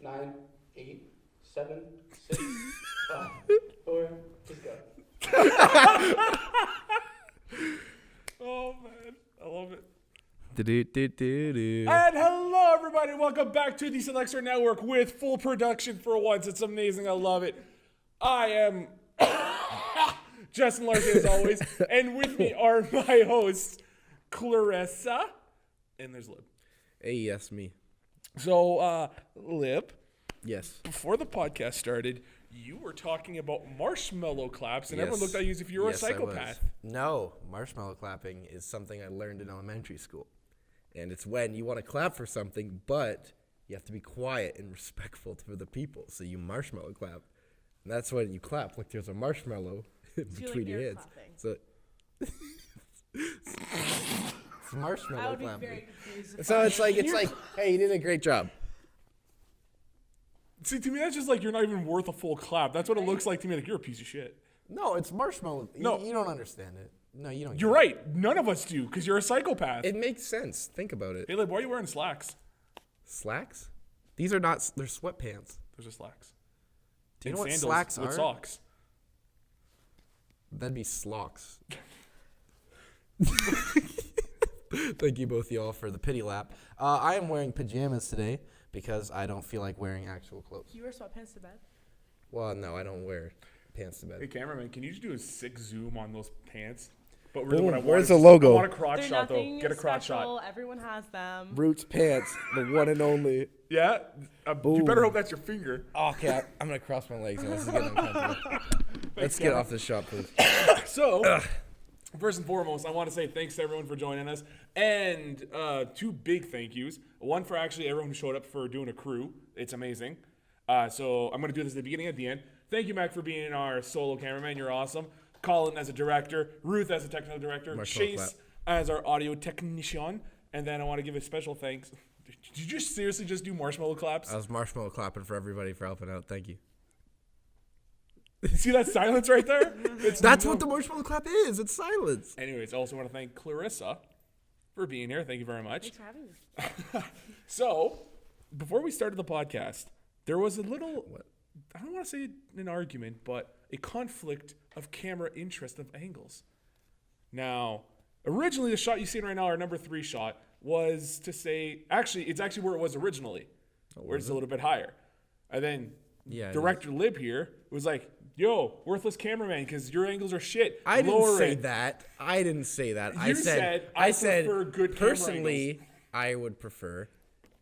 9, 8, 7, 6, 5, 4. Just go. Oh man, I love it. Do-do-do-do-do. And hello, everybody. Welcome back to the Selexor Network with full production for once. It's amazing. I love it. I am Justin Larson, as always. And with me are my hosts, Clarissa. And there's Lib. Hey, yes, me. So, Lib, Yes. before the podcast started, you were talking about marshmallow claps, and Yes. everyone looked at you as if you were Yes, a I was. psychopath. No, marshmallow clapping is something I learned in elementary school. And it's when you want to clap for something, but you have to be quiet and respectful for the people. So you marshmallow clap. And that's when you clap, like there's a marshmallow between your hands. So it's marshmallow I would be clapping. very confused. So it's like, hey, you did a great job. See, to me, that's just like you're not even worth a full clap. That's what it looks like to me. Like, you're a piece of shit. No, it's marshmallow. No. You don't understand it. No, you don't. You're right. None of us do, because you're a psychopath. It makes sense. Think about it. Hey, Lib, why are you wearing slacks? Slacks? These are not, they're sweatpants. Those are slacks. Do you And know what sandals slacks with are? socks. That'd be slocks. Thank you both y'all for the pity lap. I am wearing pajamas today because I don't feel like wearing actual clothes. You wear sweatpants to bed? Well, no, I don't wear pants to Hey, bed. cameraman, can you just do a sick zoom on those pants? But really, what I want Where's is- the logo? I want a crotch They're shot, though. nothing Get a crotch special. shot. Everyone has them. Roots pants, the one and only. Yeah? You Boom. better hope that's your finger. Okay, I'm going to cross my legs now. This is getting uncomfortable. Let's get off this shot, please. So, first and foremost, I want to say thanks to everyone for joining us. And two big thank yous. One for actually everyone who showed up for doing a crew. It's amazing. So I'm going to do this at the beginning and at the end. Thank you, Mac, for being our solo cameraman. You're awesome. Colin as a director. Ruth as a technical director. Marshmallow Chase clap. as our audio technician. And then I want to give a special thanks. Did you just seriously just do marshmallow claps? I was marshmallow clapping for everybody for helping out. Thank you. See that silence right there? That's what the marshmallow clap is. It's silence. Anyways, I also want to thank Clarissa for being here. Thank you very much. Thanks for having me. So, before we started the podcast, there was a little, I don't want to say an argument, but a conflict of camera interest of angles. Now, originally the shot you see right now, our number 3 shot, was to say, it's actually where it was originally, where it's a little bit higher. And then Yeah, it director Lib here was like, yo, worthless cameraman, because your angles are shit. I didn't Lower say it." that. I didn't say that. I You said, said, "I prefer good camera personally, I would prefer.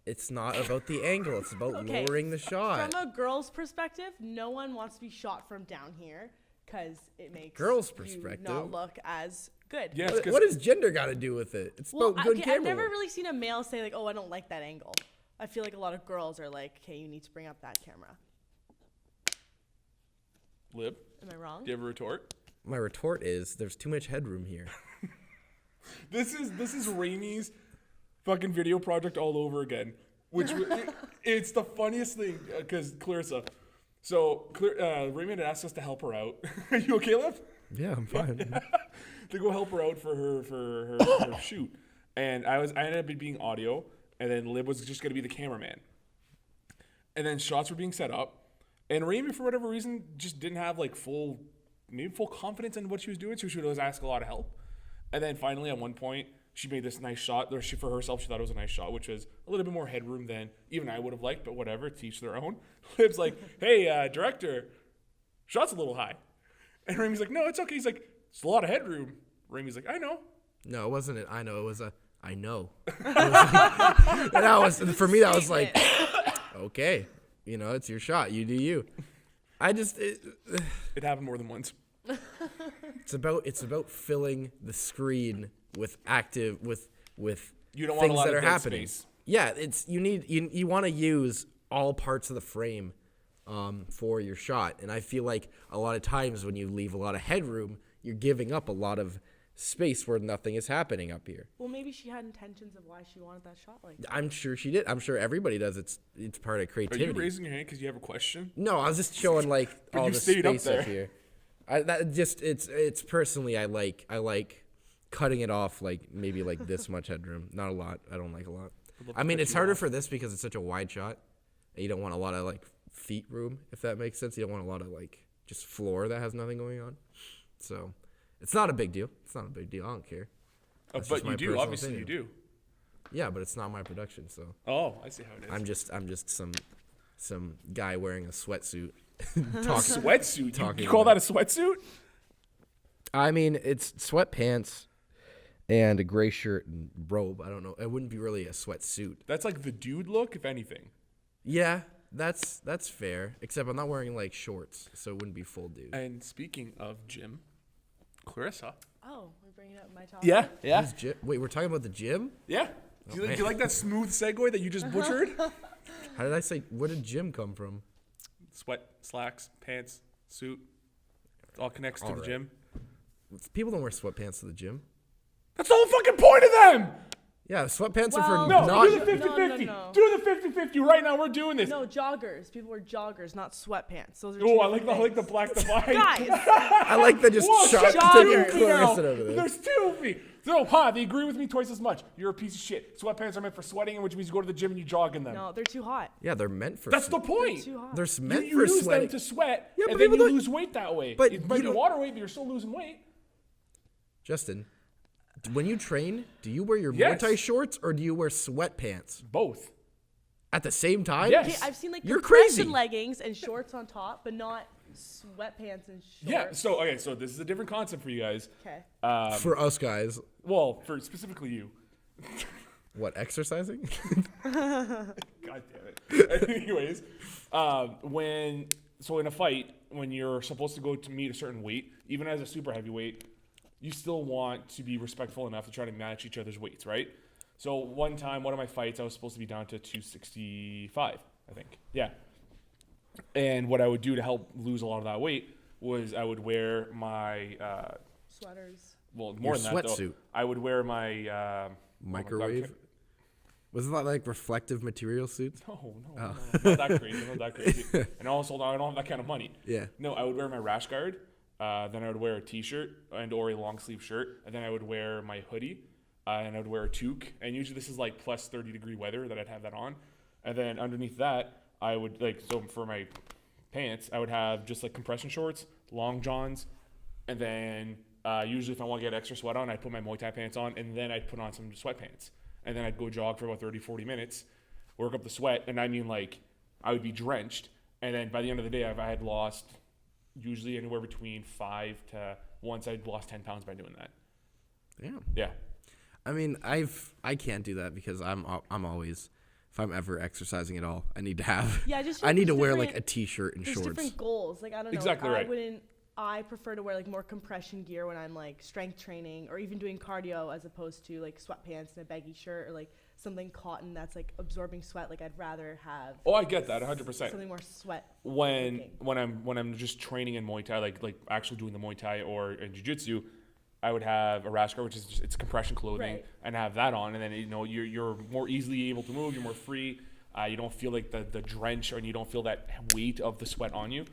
It's not about the angle. It's about Okay, lowering the shot. From a girl's perspective, no one wants to be shot from down here because it makes Girl's you perspective? not look as good. Yes, What 'cause- does gender got to do with it? It's Well, about good I've camera never work. really seen a male say like, "Oh, I don't like that angle." I feel like a lot of girls are like, "Okay, you need to bring up that camera." Lib, Am I wrong? do you have a retort? My retort is there's too much headroom here. This is Raimi's fucking video project all over again. Which it's the funniest thing because Clarissa. So Raimi had asked us to help her out. Are you okay, Liv? Yeah, I'm fine. To go help her out for her shoot, and I ended up being audio, and then Lib was just gonna be the cameraman. And then shots were being set up, and Raimi for whatever reason just didn't have like full confidence in what she was doing, so she would always ask a lot of help. And then finally, at one point, she made this nice shot. Or for herself, she thought it was a nice shot, which was a little bit more headroom than even I would have liked, but whatever, to each their own. Lib's like, hey, director, shot's a little high. And Raimi's like, no, it's okay. He's like, it's a lot of headroom. Raimi's like, I know. No, it wasn't it. I know. It was a I know. And that was for me. That was like, okay, it's your shot. You do you. It happened more than once. It's about filling the screen with You don't want a things lot that of are dead happening. space. Yeah, you want to use all parts of the frame for your shot, and I feel like a lot of times when you leave a lot of headroom, you're giving up a lot of space where nothing is happening up here. Well, maybe she had intentions of why she wanted that shot like that. I'm sure she did. I'm sure everybody does. It's part of Are creativity. you raising your hand because you have a question? No, I was just showing like But all you the stayed up space up there. here. It's personally I like cutting it off like maybe like this much headroom. Not a lot. I don't like a lot. I mean, it's harder for this because it's such a wide shot. And you don't want a lot of like feet room, if that makes sense. You don't want a lot of like just floor that has nothing going on. So it's not a big deal. It's not a big deal. I don't care. That's But just my you do, personal obviously opinion. you do. Yeah, but it's not my production, so Oh, I see how it is. I'm just some guy wearing a sweatsuit Sweatsuit? talking You call about- that a sweatsuit? I mean, it's sweatpants and a gray shirt and robe. I don't know. It wouldn't be really a sweatsuit. That's like the dude look, if anything. Yeah, that's fair. Except I'm not wearing like shorts, so it wouldn't be full dude. And speaking of gym, Clarissa. Oh, we're bringing up my topic. Yeah. Who's Wait, we're talking about the gym? Yeah. Do you like that smooth segue that you just butchered? How did I say? Where did gym come from? Sweat, slacks, pants, suit. It all connects to All the right. gym. People don't wear sweatpants to the gym. That's the whole fucking point of them! Yeah, sweatpants are Well, for No, not. do the 50-50. No. Do the 50-50 right now. We're doing this. No, joggers. People wear joggers, not sweatpants. Those are two Oh, I different like the things. black divide. Guys, I like that just Whoa, shocked shut taking your Joggers. mouth. Clarissa over this. There's two of me. So, they agree with me twice as much. You're a piece of shit. Sweatpants are meant for sweating, which means you go to the gym and you jog in them. no, they're too hot. Yeah, they're meant for. That's the They're point. too hot. They're meant You for use sweating. them to sweat, Yeah, and but then you people don't- lose weight that way. But it might you be don't- water weight, but you're still losing weight. Justin, when you train, do you wear your Yes. Muay Thai shorts or do you wear sweatpants Both. at the same time? Yes. Okay, I've seen like You're compression crazy. leggings and shorts on top, but not sweatpants and shorts. Yeah. So this is a different concept for you guys. Okay. For us guys, Well, for specifically you. what, exercising? God damn it. Anyways, in a fight, when you're supposed to go to meet a certain weight, even as a super heavyweight, you still want to be respectful enough to try to match each other's weights, right? So one time, one of my fights, I was supposed to be down to 265, I think. Yeah. And what I would do to help lose a lot of that weight was I would wear my, Sweaters. well, more Your than that, though. sweatsuit. I would wear my, oh my God, Microwave? Wasn't that like reflective material suits? No, not that crazy, not that crazy. And also, I don't have that kind of money. Yeah. No, I would wear my rash guard, then I would wear a t-shirt and or a long sleeve shirt, and then I would wear my hoodie, and I would wear a toque. And usually this is like plus 30-degree weather that I'd have that on. And then underneath that, I would so for my pants, I would have just like compression shorts, long johns, and then usually if I want to get extra sweat on, I'd put my Muay Thai pants on, and then I'd put on some sweatpants. And then I'd go jog for about 30, 40 minutes, work up the sweat, and I mean, like, I would be drenched. And then by the end of the day, I had lost usually anywhere between 5 to, once I'd lost 10 pounds by doing that. Yeah. Yeah. I mean, I can't do that because I'm always, if I'm ever exercising at all, I need to have. Yeah, I just feel I like need to there's wear like different- a t-shirt and There's shorts. different goals. Like, I don't know. Exactly right. I prefer to wear like more compression gear when I'm like strength training or even doing cardio as opposed to like sweatpants and a baggy shirt or like something cotton that's like absorbing sweat. Like I'd rather have Oh, I get that 100%. something more sweat. When I'm just training in Muay Thai, like actually doing the Muay Thai or in Jiu-Jitsu, I would have a rash guard, which is it's compression clothing, Right. and have that on, and then you're more easily able to move, you're more free. You don't feel like the drench, and you don't feel that weight of the sweat on you.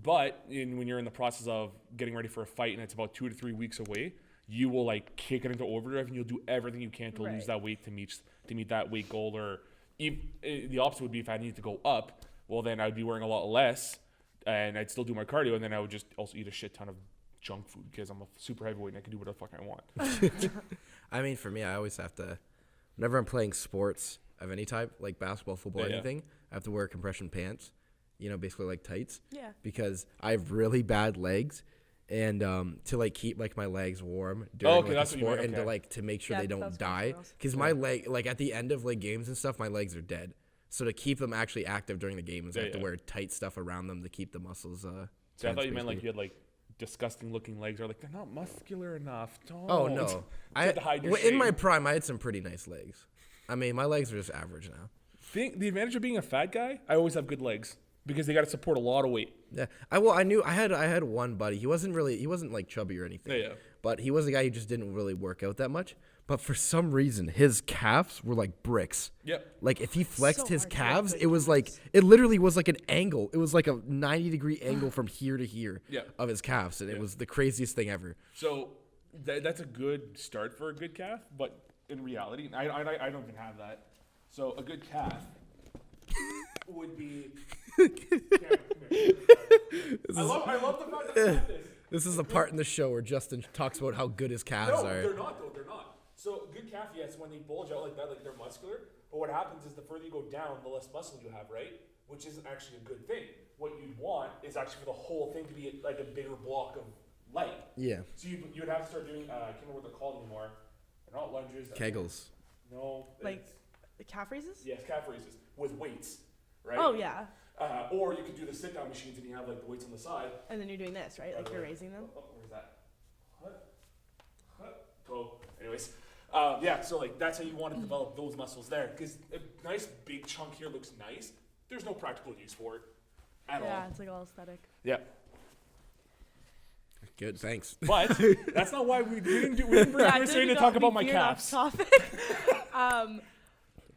But when you're in the process of getting ready for a fight and it's about 2 to 3 weeks away, you will like kick it into overdrive and you'll do everything you can to lose Right. that weight to meet that weight goal. Or the opposite would be if I needed to go up, well then I'd be wearing a lot less and I'd still do my cardio, and then I would just also eat a shit ton of junk food because I'm a super heavyweight and I can do whatever the fuck I want. I mean, for me, I always have to, whenever I'm playing sports of any type, like basketball, football, Yeah, yeah. anything, I have to wear compression pants, basically like tights. Yeah. Because I have really bad legs, and to like keep like my legs warm during Okay, like, that's the what you sport, meant, and to okay. like to make sure Yeah, they don't that's die. something else. Because my leg, like at the end of like games and stuff, my legs are dead. So to keep them actually active during the games, I have to Yeah. wear tight stuff around them to keep the muscles. So I tense, thought you meant like basically. you had like disgusting looking legs, or like they're not muscular enough. Don't. Oh no! You had to hide your in my shame. prime, I had some pretty nice legs. I mean, my legs are just average now. The advantage of being a fat guy, I always have good legs because they got to support a lot of weight. Yeah, I knew I had one buddy. He wasn't like chubby or anything. Yeah. But he was a guy who just didn't really work out that much. But for some reason, his calves were like bricks. Yep. Like if he flexed So his hard to get calves, good it was like it literally was like an angle. It was like a 90-degree angle from here to here Yeah. of his calves, and it was the craziest thing ever. So that's a good start for a good calf, but in reality, I don't even have that. So a good calf. would be. I love the fact that I have this. This is the part in the show where Justin talks about how good his calves No, are. they're not though. They're not. So good calf, yes, when they bulge out like that, like they're muscular. But what happens is the further you go down, the less muscle you have, right? Which isn't actually a good thing. What you'd want is actually for the whole thing to be like a bigger block of light. Yeah. So you would have to start doing. I can't remember what they're called anymore. They're not lunges. Kegels. No. Like the calf raises? Yes, calf raises with weights, right? Oh yeah. Or you could do the sit-down machines and you have like the weights on the side. And then you're doing this, right? Like you're raising them. Oh, where's that? Toe. Anyways, yeah. So like that's how you want to develop those muscles there, because a nice big chunk here looks nice. There's no practical use for it at all. Yeah, it's like all aesthetic. Yeah. Good, thanks. But that's not why we didn't bring Clarissa in to talk about my calves. Topic.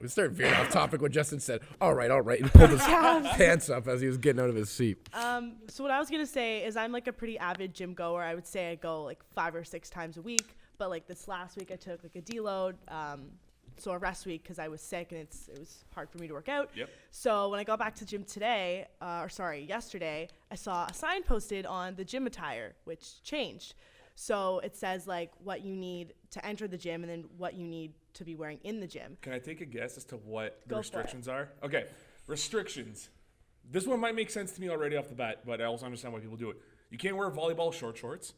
We started veering off topic when Justin said, all right, and pulled his pants up as he was getting out of his seat. So what I was going to say is I'm like a pretty avid gym goer. I would say I go like 5 or 6 times a week. But like this last week I took like a deload, so a rest week because I was sick and it was hard for me to work out. Yep. So when I got back to the gym yesterday, I saw a sign posted on the gym attire, which changed. So it says like what you need to enter the gym and then what you need to be wearing in the gym. Can I take a guess as to what the Go for restrictions are? Okay, restrictions. This one might make sense to me already off the bat, but I also understand why people do it. You can't wear volleyball shorts.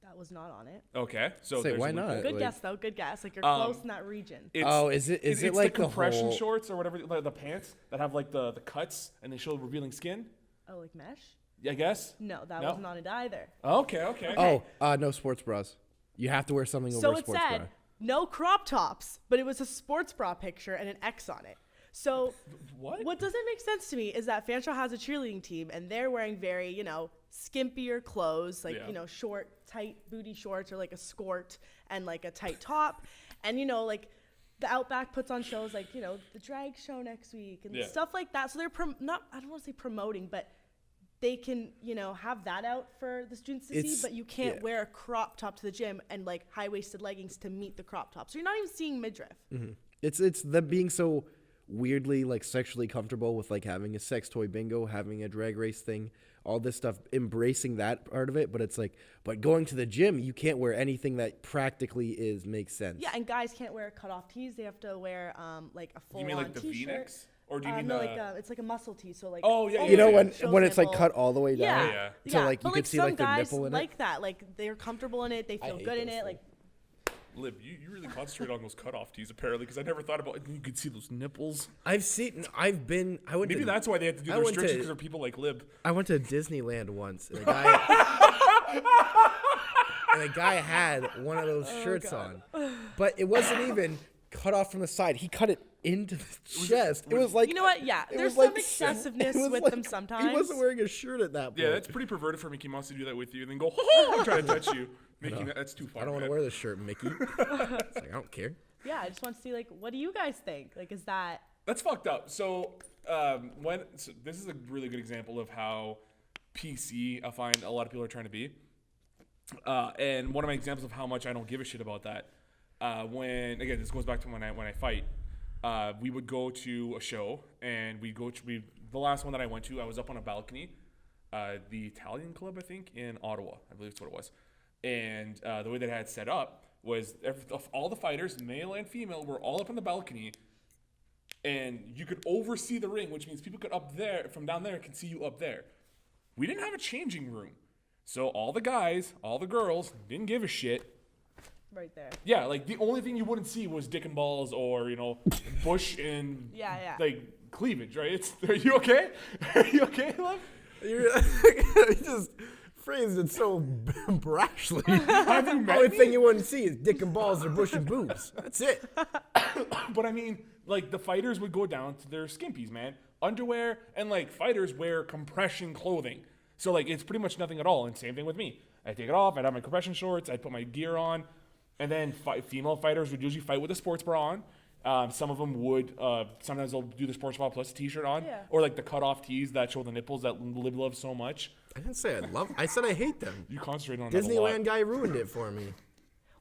That was not on it. Okay, so Say, there's why a loophole. not? Good like- guess though. Good guess. Like you're close in that region. Is it it's like the compression the whole... shorts or whatever, the pants that have like the cuts and they show revealing skin? Oh, like mesh? Yeah, I guess. No, that No? wasn't on it either. Okay. No sports bras. You have to wear something So over a it sports said bra. no crop tops, but it was a sports bra picture and an X on it. So What? doesn't make sense to me is that Fanshawe has a cheerleading team and they're wearing very, skimpier clothes, like, Yeah. short, tight booty shorts or like a skirt and like a tight top. And, like the Outback puts on shows like, the drag show next week and Yeah. stuff like that. So they're I don't want to say promoting, but they can, have that out for the students to see, but you can't wear a crop top to the gym and like high-waisted leggings to meet the crop top. So you're not even seeing midriff. Mm-hmm. It's them being so weirdly like sexually comfortable with like having a sex toy bingo, having a drag race thing, all this stuff, embracing that part of it. But it's like, but going to the gym, you can't wear anything that practically makes sense. Yeah, and guys can't wear cut-off tees. They have to wear like a full-on You mean like the t-shirt. V-necks? Or do you mean no, the... like it's like a muscle tee. So like Oh, yeah, almost You know yeah, when shows when it's like nipple. cut all the way down. Yeah. So like you but could see some like the guys nipple in it. like that. Like they're comfortable in it. They feel hate good in those it. Like Lib, you really concentrate on those cutoff tees apparently, because I never thought about it. You could see those nipples. I went Maybe to, that's why they have to do I the went restrictions, to- because of people like Lib. I went to Disneyland once and a guy had one of those shirts on. But it wasn't even cut off from the side. He cut it into the chest. It was like, you know what? Yeah, it there's was some like- excessiveness it was with like- them sometimes. He wasn't wearing a shirt at that point. Yeah, that's pretty perverted for Mickey Mouse to do that with you and then go, ho, I'm trying to touch you. Making that's too far. I don't want to man. wear this shirt, Mickey. It's like, I don't care. Yeah, I just want to see like what do you guys think? Like, is that That's fucked up. So, this is a really good example of how PC I find a lot of people are trying to be. And one of my examples of how much I don't give a shit about that. When again, this goes back to when I fight. We would go to a show and the last one that I went to, I was up on a balcony, the Italian Club, I think, in Ottawa. I believe that's what it was. And the way that I had set up was all the fighters, male and female, were all up on the balcony. And you could oversee the ring, which means people could from down there can see you up there. We didn't have a changing room. So all the guys, all the girls didn't give a shit. right there? Yeah, like the only thing you wouldn't see was dick and balls or, bush and like cleavage, right? Are you okay? Are you okay, love? You just phrased it so brashly. Have you The met only me? thing you wouldn't see is dick and balls or bush and boobs. That's it. But I mean, like the fighters would go down to their skimpies, man. Underwear and like fighters wear compression clothing. So like it's pretty much nothing at all. And same thing with me. I'd take it off, I'd have my compression shorts, I'd put my gear on. And then female fighters would usually fight with a sports bra on. Some of them would, sometimes they'll do the sports bra plus a t-shirt on. Yeah. Or like the cutoff tees that show the nipples that Lib loves so much. I didn't say I said I hate them. You concentrate on that a lot. Disneyland guy ruined it for me.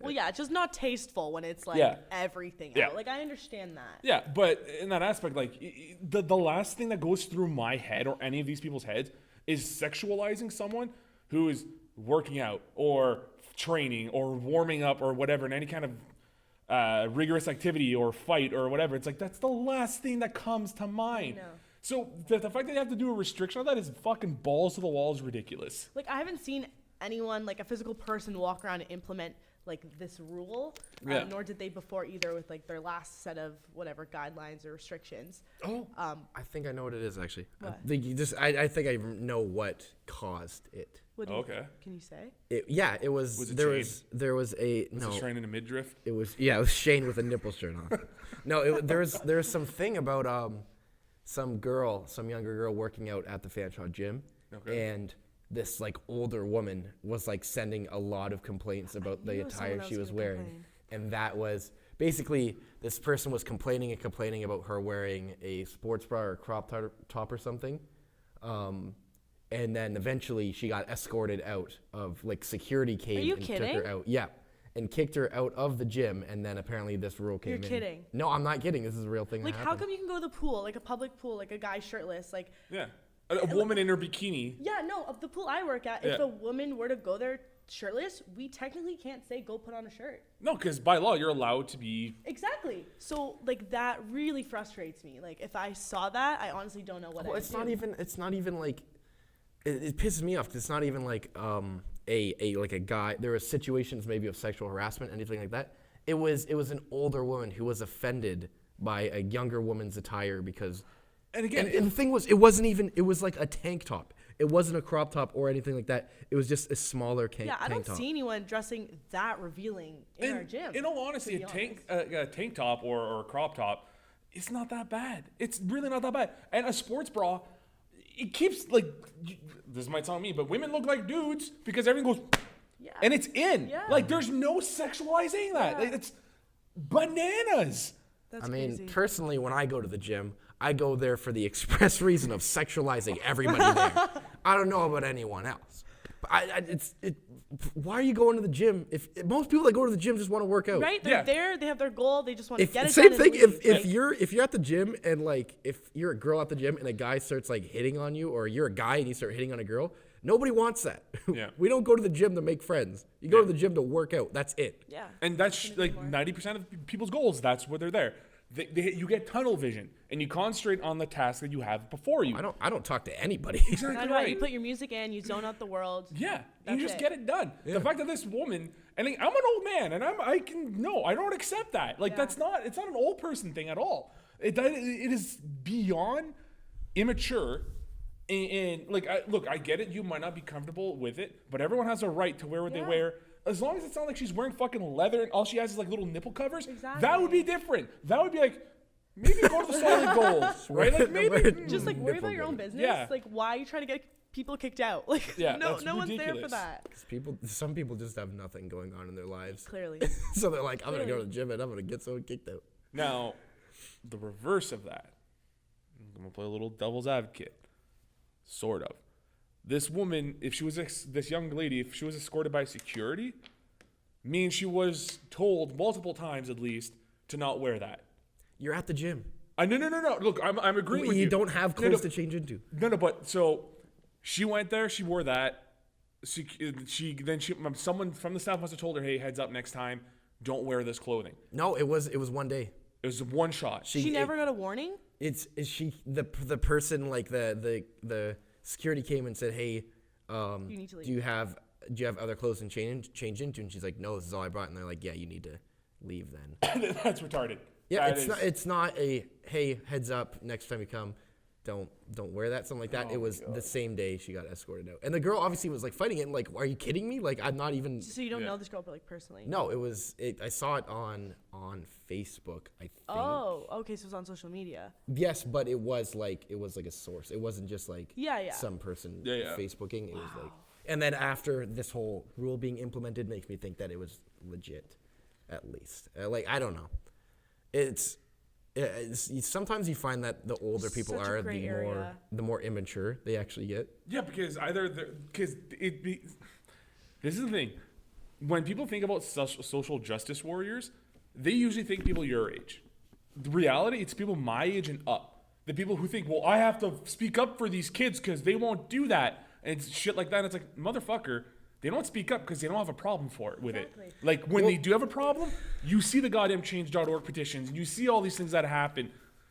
Well, yeah, it's just not tasteful when it's like everything. Yeah. Out. Like I understand that. Yeah, but in that aspect, like the last thing that goes through my head or any of these people's heads is sexualizing someone who is working out or training or warming up or whatever in any kind of rigorous activity or fight or whatever. It's like that's the last thing that comes to mind. So the fact that you have to do a restriction on that is fucking balls to the wall is ridiculous. Like I haven't seen anyone, like a physical person, walk around and implement like this rule, nor did they before either with like their last set of whatever guidelines or restrictions. I think I know what it is actually. What? I think I know what caused it. What do you, can you say? It was. Was it there Shane? was a Was no. it Shane in a midriff? It was Shane with a nipple shirt on. No, there was some thing about some younger girl working out at the Fanshawe gym, and this like older woman was like sending a lot of complaints about the attire she was wearing, and that was basically this person was complaining about her wearing a sports bra or a crop top or something, and then eventually she got escorted out of like security came and took her out. Yeah. And kicked her out of the gym, and then apparently this rule came in. You're kidding. No, I'm not kidding. This is a real thing. Like, how come you can go to the pool, like a public pool, like a guy shirtless, like? Yeah, a woman in her bikini. Yeah, no, of the pool I work at, if a woman were to go there shirtless, we technically can't say go put on a shirt. No, because by law you're allowed to be. Exactly. So like that really frustrates me. Like if I saw that, I honestly don't know what. Well, it's not even like. It pisses me off. 'Cause it's not even like a guy. There were situations maybe of sexual harassment, anything like that. It was an older woman who was offended by a younger woman's attire because. And again, and the thing was, it was like a tank top. It wasn't a crop top or anything like that. It was just a smaller tank top. Yeah, I don't see anyone dressing that revealing in our gym. In all honesty, a tank top or a crop top, it's not that bad. It's really not that bad. And a sports bra, it keeps like, this might sound mean, but women look like dudes because everything goes, and it's in. Yeah. Like there's no sexualizing that. Like, it's bananas. That's crazy. Personally, when I go to the gym, I go there for the express reason of sexualizing everybody there. I don't know about anyone else. But why are you going to the gym? If most people that go to the gym just want to work out, right? They're there. They have their goal. They just want to get it same done. Same thing. If you're at the gym and like if you're a girl at the gym and a guy starts like hitting on you, or you're a guy and you start hitting on a girl, nobody wants that. Yeah. We don't go to the gym to make friends. You go to the gym to work out. That's it. Yeah. And that's like 90% of people's goals. That's what they're there. You get tunnel vision, and you concentrate on the task that you have before you. I don't talk to anybody. Exactly right. You put your music in, you zone out the world. Yeah, you just get it done. Yeah. The fact that this woman, and like, I'm an old man, and I don't accept that. Like it's not an old person thing at all. It is beyond immature. And like, I get it. You might not be comfortable with it, but everyone has a right to wear what they wear. As long as it's not like she's wearing fucking leather and all she has is like little nipple covers, that would be different. That would be like, maybe go to the solid gold, right? Like maybe just like worry about your own business. Yeah. Like why are you trying to get people kicked out? Like no one's there for that. Some people just have nothing going on in their lives. Clearly. So they're like, I'm gonna go to the gym and I'm gonna get someone kicked out. Now, the reverse of that, I'm gonna play a little devil's advocate, sort of. This woman, this young lady, if she was escorted by security, means she was told multiple times at least to not wear that. You're at the gym. No. Look, I'm agreeing with you. You don't have clothes to change into. No, but so she went there, she wore that. Someone from the staff must have told her, hey, heads up next time, don't wear this clothing. No, it was one day. It was one shot. She never got a warning? The person, like the security came and said, hey, you need to leave. Do you have other clothes to change into? And she's like, no, this is all I brought. And they're like, yeah, you need to leave then. That's retarded. Yeah, it's not a, hey, heads up, next time you come, don't wear that, something like that. It was the same day she got escorted out. And the girl obviously was like fighting it and like, are you kidding me? Like, I'm not even. So you don't know this girl, but like personally? No, I saw it on Facebook, I think. Oh, okay, so it was on social media. Yes, but it was like a source. It wasn't just like some person Facebooking. It was like, and then after this whole rule being implemented makes me think that it was legit, at least. Like, I don't know. It's sometimes you find that the older people are, the more immature they actually get. Yeah, because this is the thing. when people think about social justice warriors, they usually think people your age. The reality, it's people my age and up. The people who think, well, I have to speak up for these kids because they won't do that. And it's shit like that. And it's like, motherfucker, they don't speak up because they don't have a problem with it. Like, when they do have a problem, you see the goddamn change.org petitions, and you see all these things that happen.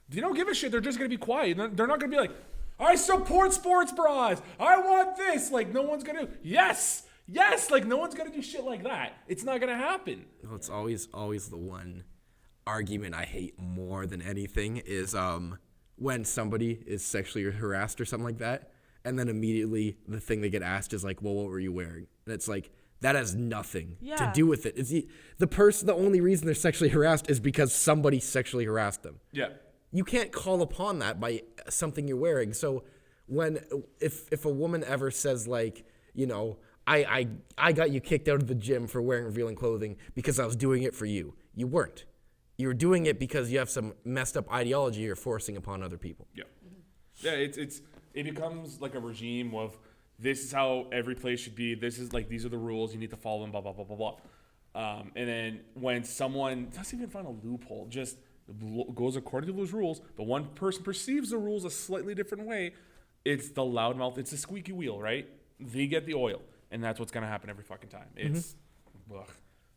They don't give a shit. They're just going to be quiet. They're not going to be like, I support sports bras. I want this. Like, no one's going to. Yes. Like, no one's going to do shit like that. It's not going to happen. No, it's always the one argument I hate more than anything is when somebody is sexually harassed or something like that, and then immediately the thing they get asked is like, well, what were you wearing? And it's like, that has nothing to do with it. It's the only reason they're sexually harassed is because somebody sexually harassed them. Yeah. You can't call upon that by something you're wearing. So if a woman ever says like, you know, I got you kicked out of the gym for wearing revealing clothing because I was doing it for you. You weren't. You were doing it because you have some messed up ideology you're forcing upon other people. Yeah. Yeah, it becomes like a regime of this is how every place should be. This is like, these are the rules. You need to follow them, blah, blah, blah, blah, blah. And then when someone doesn't even find a loophole, just goes according to those rules, but one person perceives the rules a slightly different way, it's the loudmouth. It's the squeaky wheel, right? They get the oil, and that's what's going to happen every fucking time.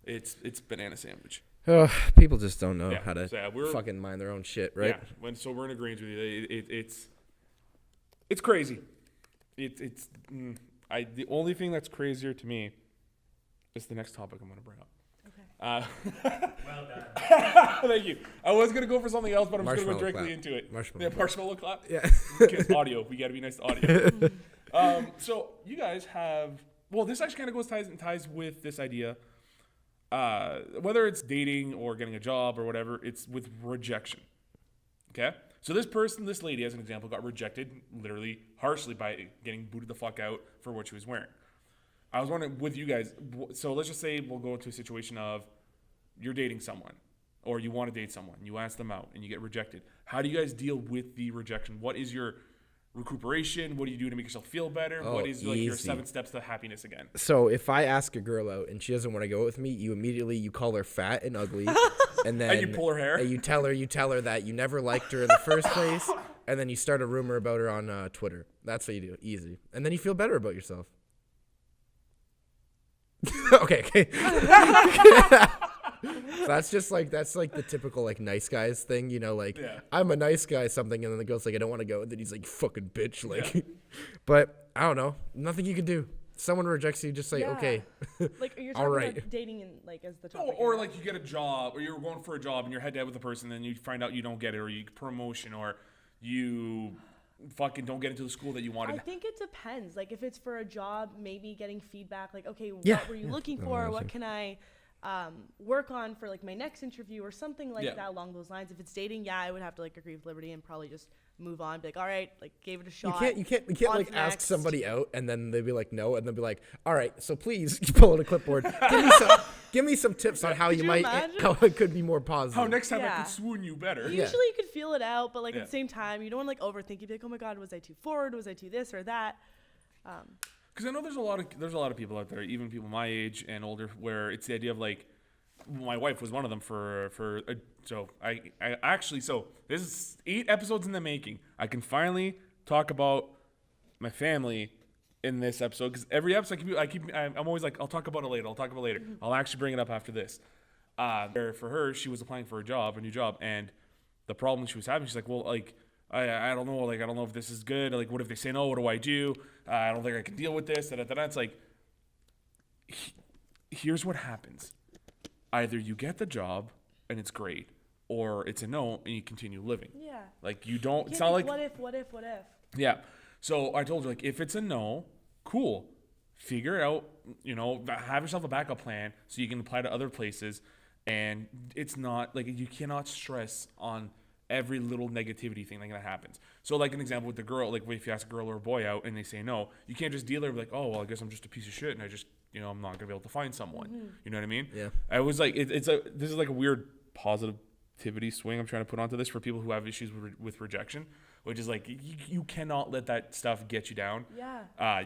It's banana sandwich. Oh, people just don't know how to fucking mind their own shit, right? Yeah. So we're in agreement with you. It's crazy. The only thing that's crazier to me is the next topic I'm going to bring up. Okay. Well done. Thank you. I was going to go for something else, but I'm just going to go directly into it. Marshmallow clap? Yeah. Because audio. We got to be nice to audio. So you guys have, well, this actually kind of ties with this idea. Whether it's dating or getting a job or whatever, it's with rejection. Okay? So this lady, as an example, got rejected literally harshly by getting booted the fuck out for what she was wearing. I was wondering with you guys, so let's just say we'll go into a situation of you're dating someone or you want to date someone. You ask them out and you get rejected. How do you guys deal with the rejection? What is your recuperation? What do you do to make yourself feel better? What is like your 7 steps to happiness again? So if I ask a girl out and she doesn't want to go with me, you call her fat and ugly, and then and you pull her hair. And you tell her that you never liked her in the first place, and then you start a rumor about her on Twitter. That's what you do. Easy, and then you feel better about yourself. Okay. So that's like the typical like nice guys thing, you know, like I'm a nice guy something, and then the girl's like I don't want to go, and then he's like fucking bitch, like. But I don't know, nothing you can do. Someone rejects you, just say okay. Like you're talking about dating in like as the topic. Or like you get a job, or you're going for a job and you're head to head with a person, and then you find out you don't get it, or you get promotion, or you fucking don't get into the school that you wanted. I think it depends. Like if it's for a job, maybe getting feedback, like okay, what were you looking for? What can I work on for like my next interview or something like that along those lines. If it's dating, I would have to like agree with Liberty and probably just move on. Be like, all right, like gave it a shot. You can't like ask somebody out and then they'd be like no, and they'll be like, all right, so please pull out a clipboard. Give me some tips on how how it could be more positive. How next time I could swoon you better. Usually you could feel it out, but like at the same time, you don't want to like overthink. You'd be like, oh my god, was I too forward? Was I too this or that? Because I know there's a lot of people out there, even people my age and older, where it's the idea of like, my wife was one of them so this is 8 episodes in the making. I can finally talk about my family in this episode, because every episode I'm always like, I'll talk about it later. Mm-hmm. I'll actually bring it up after this. For her, she was applying for a new job, and the problem she was having, she's like, well, like, I don't know, like, I don't know if this is good. Like, what if they say no? What do I do? I don't think I can deal with this. It's like, here's what happens. Either you get the job and it's great, or it's a no and you continue living. Yeah. Like you don't. It's not like what if. Yeah. So I told her, like, if it's a no, cool. Figure it out. You know, have yourself a backup plan so you can apply to other places. And it's not like you cannot stress on every little negativity thing that happens. So like an example with the girl, like if you ask a girl or a boy out and they say no, you can't just deal there like, oh well, I guess I'm just a piece of shit and I just, you know, I'm not gonna be able to find someone. Mm-hmm. You know what I mean? Yeah. I was like, this is like a weird positivity swing I'm trying to put onto this for people who have issues with rejection, which is like you cannot let that stuff get you down. Yeah.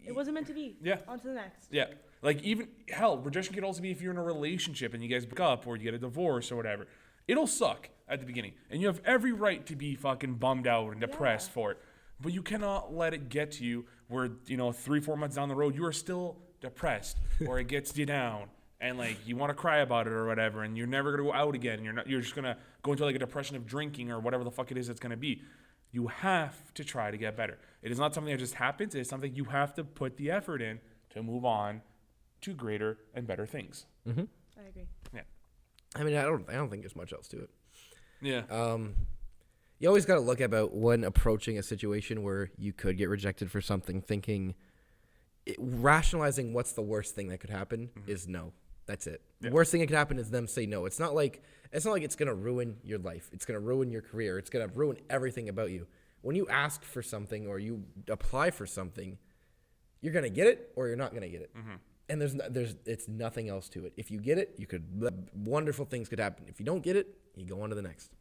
It wasn't meant to be. Yeah. On to the next. Yeah. Like, even, hell, rejection could also be if you're in a relationship and you guys break up or you get a divorce or whatever. It'll suck at the beginning. And you have every right to be fucking bummed out and depressed for it. But you cannot let it get to you where, 3-4 months down the road, you are still depressed or it gets you down and, like, you want to cry about it or whatever and you're never going to go out again. You're just going to go into, like, a depression of drinking or whatever the fuck it is it's going to be. You have to try to get better. It is not something that just happens. It is something you have to put the effort in to move on to greater and better things. Mm-hmm. I agree. Yeah. I mean, I don't think there's much else to it. Yeah. You always got to look about when approaching a situation where you could get rejected for something, rationalizing what's the worst thing that could happen is no. That's it. Yeah. The worst thing that could happen is them say no. It's not like it's gonna ruin your life. It's gonna ruin your career. It's gonna ruin everything about you. When you ask for something or you apply for something, you're gonna get it or you're not gonna get it. Mm-hmm. And it's nothing else to it. If you get it, wonderful things could happen. If you don't get it, you go on to the next.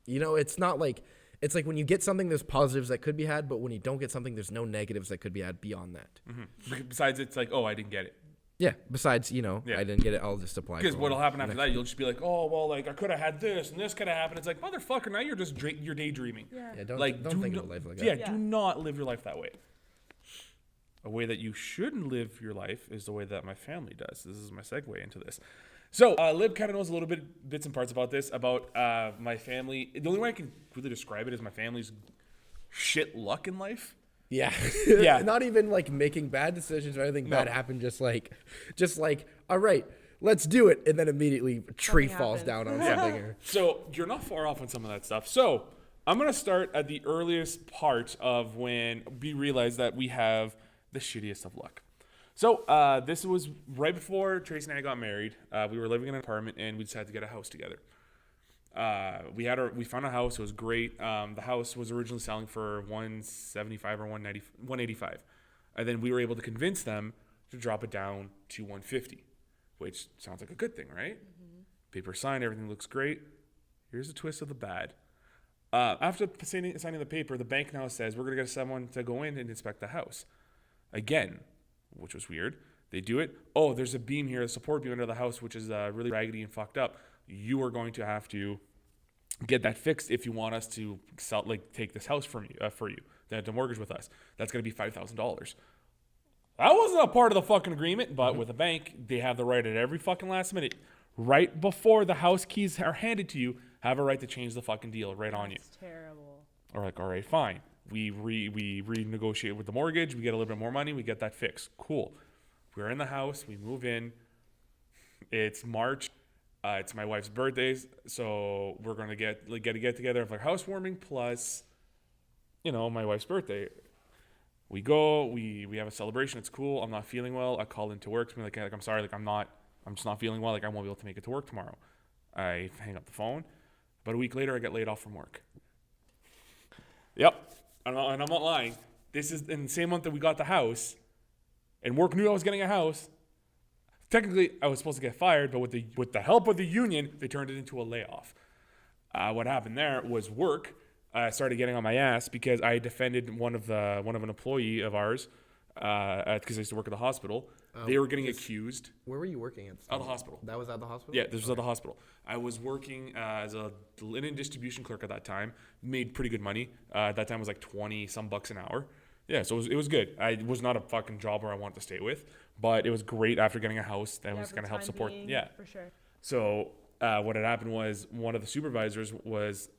It's not like, it's like when you get something, there's positives that could be had, but when you don't get something, there's no negatives that could be had beyond that. Mm-hmm. Besides, it's like, oh, I didn't get it. Yeah. Besides, I didn't get it. I'll just apply. Because what'll happen after that, you'll just be like, oh, well, like, I could have had this and this could have happened. It's like, motherfucker, now you're just you're daydreaming. Yeah. Don't think of life like that. Yeah, do not live your life that way. A way that you shouldn't live your life is the way that my family does. This is my segue into this. So, Lib kind of knows a little bits and parts about this, about my family. The only way I can really describe it is my family's shit luck in life. Yeah. Yeah. Not even like making bad decisions or anything bad happen. Just like, all right, let's do it. And then immediately a tree falls down on something. Or... So you're not far off on some of that stuff. So I'm going to start at the earliest part of when we realized that we have the shittiest of luck. So this was right before Tracy and I got married. We were living in an apartment and we decided to get a house together. We found a house. It was great. The house was originally selling for $175 or $185, and then we were able to convince them to drop it down to $150, which sounds like a good thing, right? Mm-hmm. Paper signed, everything looks great. Here's the twist of the bad. After signing the paper, the bank now says we're going to get someone to go in and inspect the house again, which was weird. They do it. Oh, there's a beam here, a support beam under the house, which is really raggedy and fucked up. You are going to have to get that fixed if you want us to take this house from you, for you, to mortgage with us. That's going to be $5,000. That wasn't a part of the fucking agreement, but with a bank, they have the right at every fucking last minute, right before the house keys are handed to you, have a right to change the fucking deal right on you. That's terrible. Or like, all right, fine. We renegotiate with the mortgage. We get a little bit more money. We get that fixed. Cool. We're in the house. We move in. It's March. It's my wife's birthday, so we're gonna get a get together of like housewarming plus, my wife's birthday. We go, we have a celebration. It's cool. I'm not feeling well. I call into work to be like I'm sorry, I'm just not feeling well. Like I won't be able to make it to work tomorrow. I hang up the phone. About a week later, I get laid off from work. Yep, and I'm not lying. This is in the same month that we got the house, and work knew I was getting a house. Technically, I was supposed to get fired, but with the help of the union, they turned it into a layoff. What happened there was work started getting on my ass because I defended one of an employee of ours because I used to work at the hospital. They were getting accused. Where were you working at? At the hospital. That was at the hospital? Yeah, this was at the hospital. I was working as a linen distribution clerk at that time. Made pretty good money. At that time, it was like 20 some bucks an hour. Yeah, so it was good. It was not a fucking job where I wanted to stay with, but it was great after getting a house that was going to help support. For sure. So what had happened was one of the supervisors was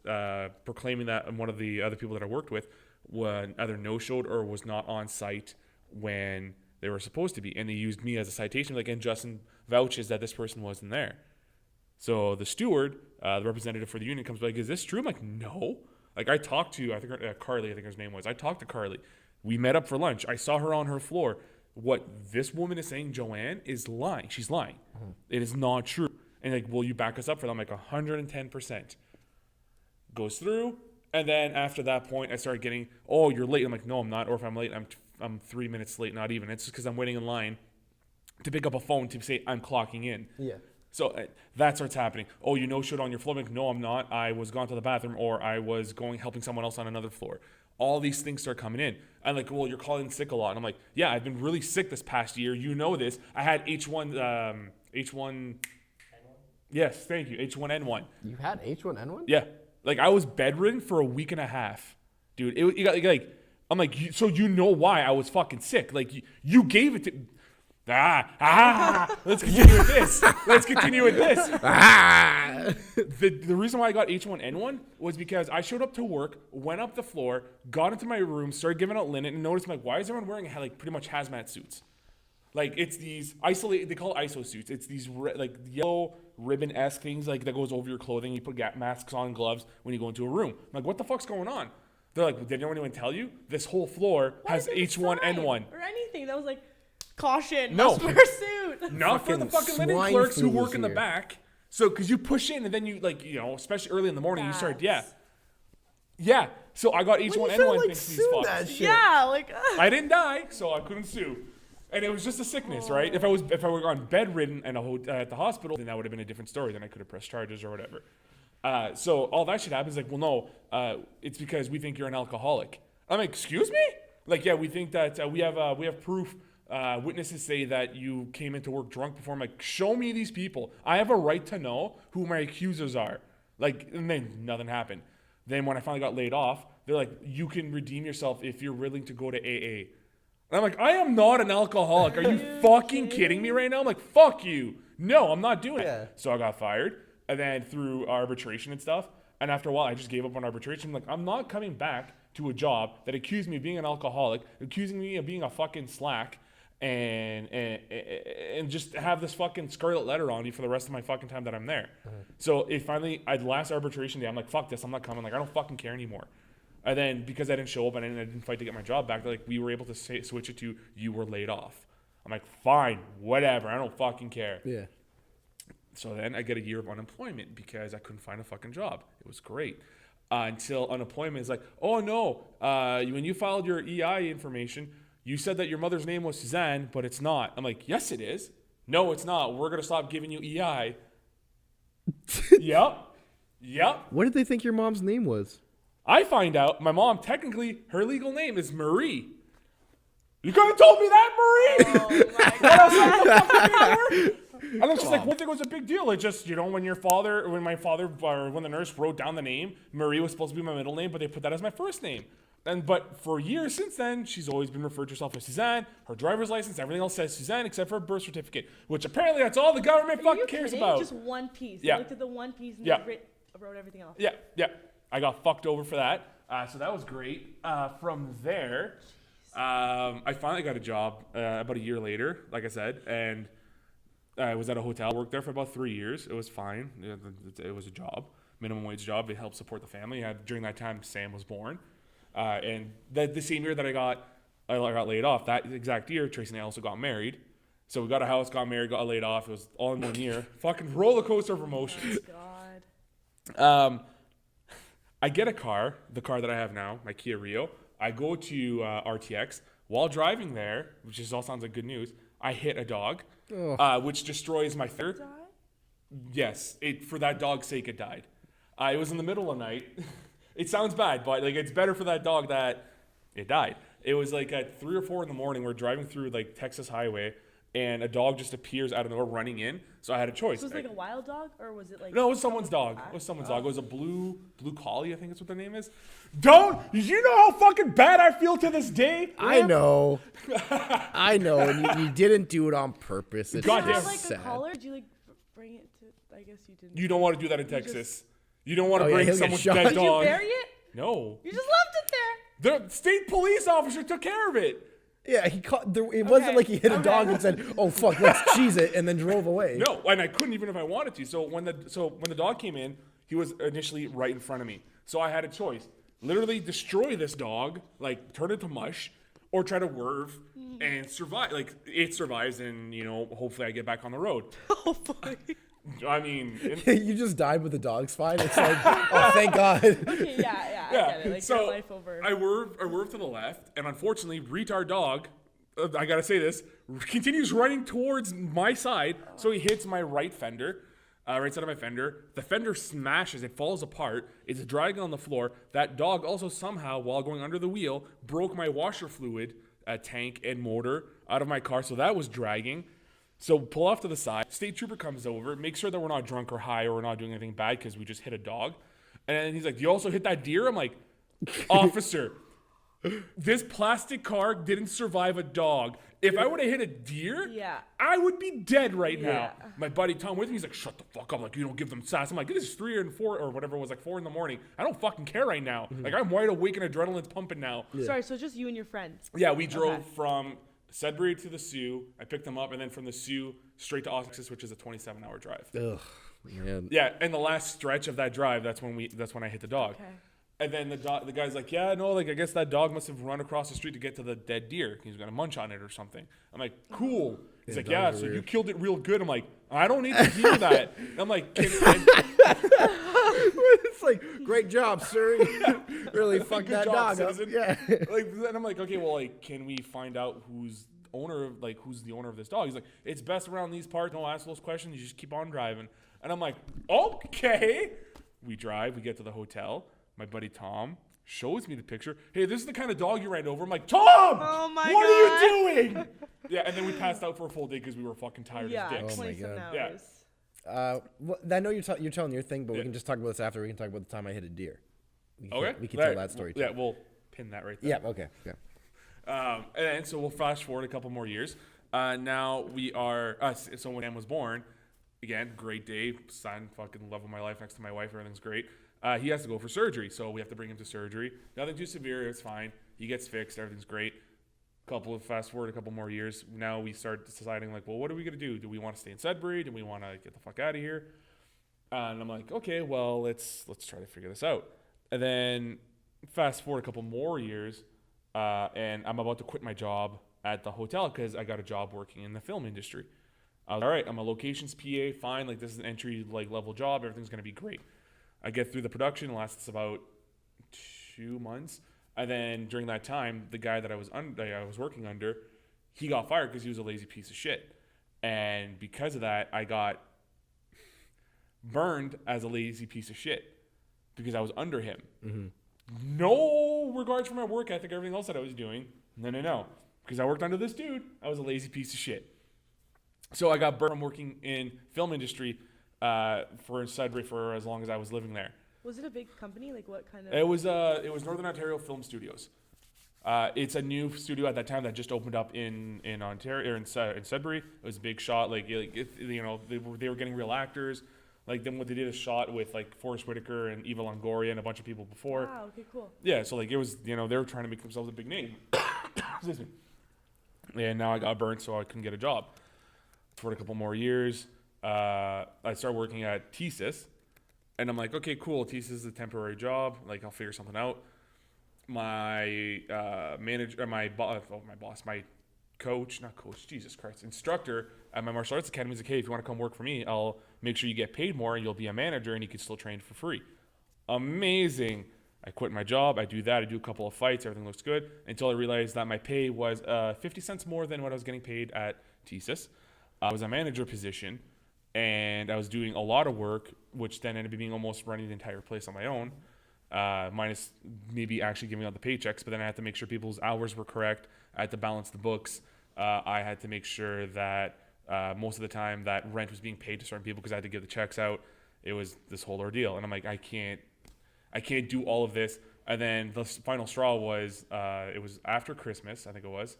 proclaiming that one of the other people that I worked with either no-showed or was not on site when they were supposed to be, and they used me as a citation. And Justin vouches that this person wasn't there. So the steward, the representative for the union, comes back. Is this true? I'm like, no. I talked to Carly. I think her name was. I talked to Carly. We met up for lunch. I saw her on her floor. What this woman is saying, Joanne, is lying. She's lying. Mm-hmm. It is not true. And will you back us up for that? I'm like 110%. Goes through, and then after that point, I started getting, oh, you're late. I'm like, no, I'm not. Or if I'm late, I'm 3 minutes late. Not even. It's just because I'm waiting in line to pick up a phone to say I'm clocking in. Yeah. So that starts happening. Oh, you no-showed on your floor. I'm like, no, I'm not. I was gone to the bathroom, or I was helping someone else on another floor. all these things start coming in. I'm like, well, you're calling sick a lot. And I'm like, yeah, I've been really sick this past year. You know this. I had H1. Yes, thank you. H1N1. You had H1N1? Yeah. Like, I was bedridden for a week and a half. Dude, you got, like, I'm like, so you know why I was fucking sick. Like, you gave it to... Let's continue with this. The reason why I got H1N1 was because I showed up to work, went up the floor, got into my room, started giving out linen, and noticed, like, why is everyone wearing, like, pretty much hazmat suits? Like, it's these they call it ISO suits. It's these, like, yellow ribbon-esque things, like, that goes over your clothing. You put masks on, gloves when you go into a room. I'm like, what the fuck's going on? They're like, did anyone tell you? This whole floor has H1N1. Or anything. That was like, caution, No. must wear a suit. Not for the fucking linen swine clerks who flu work is in the here. back. So, because you push in and then you, like, you know, especially early in the morning, you start, Bats. Yeah. So I got H1N1 like, thanks to these sue fucks. that shit. Yeah, like, I didn't die, so I couldn't sue. And it was just a sickness, right? If I were on bedridden and at the hospital, then that would have been a different story. Then I could have pressed charges or whatever. So all that shit happens. Like, well, no, it's because we think you're an alcoholic. I'm like, excuse me? Like, yeah, we think that we have proof. Witnesses say that you came into work drunk before. I'm like, show me these people. I have a right to know who my accusers are. Like, and then nothing happened. Then when I finally got laid off, they're like, you can redeem yourself if you're willing to go to AA. And I'm like, I am not an alcoholic. Are you fucking kidding me right now? I'm like, fuck you. No, I'm not doing Yeah. it. So I got fired. And then through arbitration and stuff. And after a while, I just gave up on arbitration. I'm like, I'm not coming back to a job that accused me of being an alcoholic, accusing me of being a fucking slack, and just have this fucking scarlet letter on you for the rest of my fucking time that I'm there. So it finally, the last arbitration day, I'm like, fuck this, I'm not coming. Like, I don't fucking care anymore. And then because I didn't show up and I didn't fight to get my job back, they're like, we were able to switch it to you were laid off. I'm like, fine, whatever, I don't fucking care. Yeah. So then I get a year of unemployment because I couldn't find a fucking job. It was great. Until unemployment is like, oh no, when you filed your EI information, you said that your mother's name was Suzanne, but it's not. I'm like, yes, it is. No, it's not. We're going to stop giving you EI. Yep. What did they think your mom's name was? I find out my mom, technically, her legal name is Marie. You could have told me that, Marie. oh my What else god. am I fucking remember? And I was just like, one thing was a big deal. It just, you know, when my father, or when the nurse wrote down the name, Marie was supposed to be my middle name, but they put that as my first name. But for years since then, she's always been referred to herself as Suzanne. Her driver's license, everything else says Suzanne except for her birth certificate, which apparently that's all the government Are fucking you cares kidding? about. Just one piece. Yeah. You looked at the one piece and Yeah. wrote everything else. Yeah. I got fucked over for that. So that was great. From there, I finally got a job about a year later, like I said, and I was at a hotel. Worked there for about 3 years. It was fine. It was a job, minimum wage job. It helped support the family. During that time, Sam was born. And the same year that I got laid off, that exact year, Tracy and I also got married. So we got a house, got married, got laid off. It was all in 1 year. Fucking roller coaster of emotions. God. I get a car, the car that I have now, my Kia Rio. I go to RTX. While driving there, which all sounds like good news, I hit a dog, which destroys my third. Die? Yes, for that dog's sake, it died. It was in the middle of the night. It sounds bad, but like it's better for that dog that it died. It was like at 3 or 4 in the morning. We're driving through like Texas highway, and a dog just appears out of nowhere running in. So I had a choice. So it was like a wild dog, or was it like? No, it was someone's dog. It was someone's dog. It was a blue collie, I think that's what their name is. You know how fucking bad I feel to this day? I know. I know. And you didn't do it on purpose. It's Did you Goddamn. have just like a sad. collar? Did you like bring it to? I guess you didn't. You don't want to do that in Texas. You don't want to Oh, yeah, bring he'll get someone's shot. dead Did you dog. bury it? No. You just left it there. The state police officer took care of it. Yeah, he caught. It wasn't like he hit a dog and said, "Oh fuck, let's cheese it," and then drove away. No, and I couldn't even if I wanted to. So when the dog came in, he was initially right in front of me. So I had a choice: literally destroy this dog, like turn it to mush, or try to werve and survive. Like it survives, and hopefully I get back on the road. Hopefully. I mean, You just died with the dog's fine. It's like, oh, thank God. Okay, yeah, I get it. Like so your life over. I werve to the left, and unfortunately, retard dog. I gotta say this continues running towards my side, so he hits my right fender. right side of my fender. The fender smashes. It falls apart. It's dragging on the floor. That dog also somehow, while going under the wheel, broke my washer fluid tank and motor out of my car. So that was dragging. So pull off to the side. State trooper comes over, makes sure that we're not drunk or high or we're not doing anything bad because we just hit a dog. And he's like, you also hit that deer? I'm like, officer, this plastic car didn't survive a dog. If I would have hit a deer, I would be dead right now. My buddy Tom with me, he's like, shut the fuck up. Like, you don't give them sass. I'm like, this is 3 and 4 or whatever it was, like 4 in the morning. I don't fucking care right now. Like, I'm wide awake and adrenaline's pumping now. Sorry, so just you and your friend? Yeah, we drove from Sudbury to the Sioux. I picked them up, and then from the Sioux straight to Austin, which is a 27-hour drive. Ugh, man. Yeah, and the last stretch of that drive, that's when I hit the dog. Okay. And then the guy's like, yeah, no, like I guess that dog must have run across the street to get to the dead deer. He's gonna munch on it or something. I'm like, cool. He's like, yeah, so you killed it real good. I'm like, I don't need to hear that. I'm like, It's like, great job, sir. Really fucked that job, dog up. citizen. Yeah. Like, and I'm like, okay, well, like, can we find out who's the owner of this dog? He's like, it's best around these parts. Don't ask those questions. You just keep on driving. And I'm like, okay. We drive. We get to the hotel. My buddy Tom shows me the picture. Hey, this is the kind of dog you ran over. I'm like, Tom! Oh my what God. are you doing? Yeah, and then we passed out for a full day because we were fucking tired as dicks. 27 God. hours. Yeah. Well, I know you're telling your thing, but we can just talk about this after. We can talk about the time I hit a deer. We can tell that story too. Yeah, we'll pin that right there. Yeah, okay. Yeah. And so we'll flash forward a couple more years. Now we are, so when Sam was born, again, great day, son, fucking love of my life next to my wife, everything's great. He has to go for surgery, so we have to bring him to surgery. Nothing too severe, it's fine. He gets fixed, everything's great. Fast forward a couple more years, now we start deciding, like, well, what are we going to do? Do we want to stay in Sudbury? Do we want to get the fuck out of here? And I'm like, okay, well, let's try to figure this out. And then fast forward a couple more years, and I'm about to quit my job at the hotel because I got a job working in the film industry. I was all right, I'm a locations PA, fine, like this is an entry level job, everything's going to be great. I get through the production, it lasts about 2 months. And then during that time, the guy that I was working under, he got fired because he was a lazy piece of shit. And because of that, I got burned as a lazy piece of shit because I was under him. Mm-hmm. No regards for my work ethic, everything else that I was doing. No. Because I worked under this dude, I was a lazy piece of shit. So I got burned from working in film industry for Sudbury for as long as I was living there. Was it a big company? Like what kind of? It was Northern Ontario Film Studios. It's a new studio at that time that just opened up in Ontario or in Sudbury. It was a big shot. They were getting real actors. Like then what they did a shot with like Forrest Whitaker and Eva Longoria and a bunch of people before. Wow. Okay. Cool. Yeah. So like it was they were trying to make themselves a big name. Excuse me. And now I got burnt, so I couldn't get a job. For a couple more years, I started working at TSIS. And I'm like, okay, cool. TSIS is a temporary job. Like, I'll figure something out. My manager, my instructor at my martial arts academy is like, hey, if you want to come work for me, I'll make sure you get paid more and you'll be a manager and you can still train for free. Amazing. I quit my job. I do that. I do a couple of fights. Everything looks good until I realized that my pay was 50 cents more than what I was getting paid at TSIS. I was a manager position. And I was doing a lot of work, which then ended up being almost running the entire place on my own, minus maybe actually giving out the paychecks. But then I had to make sure people's hours were correct. I had to balance the books. I had to make sure that most of the time that rent was being paid to certain people because I had to give the checks out. It was this whole ordeal. And I'm like, I can't do all of this. And then the final straw was, it was after Christmas, I think it was.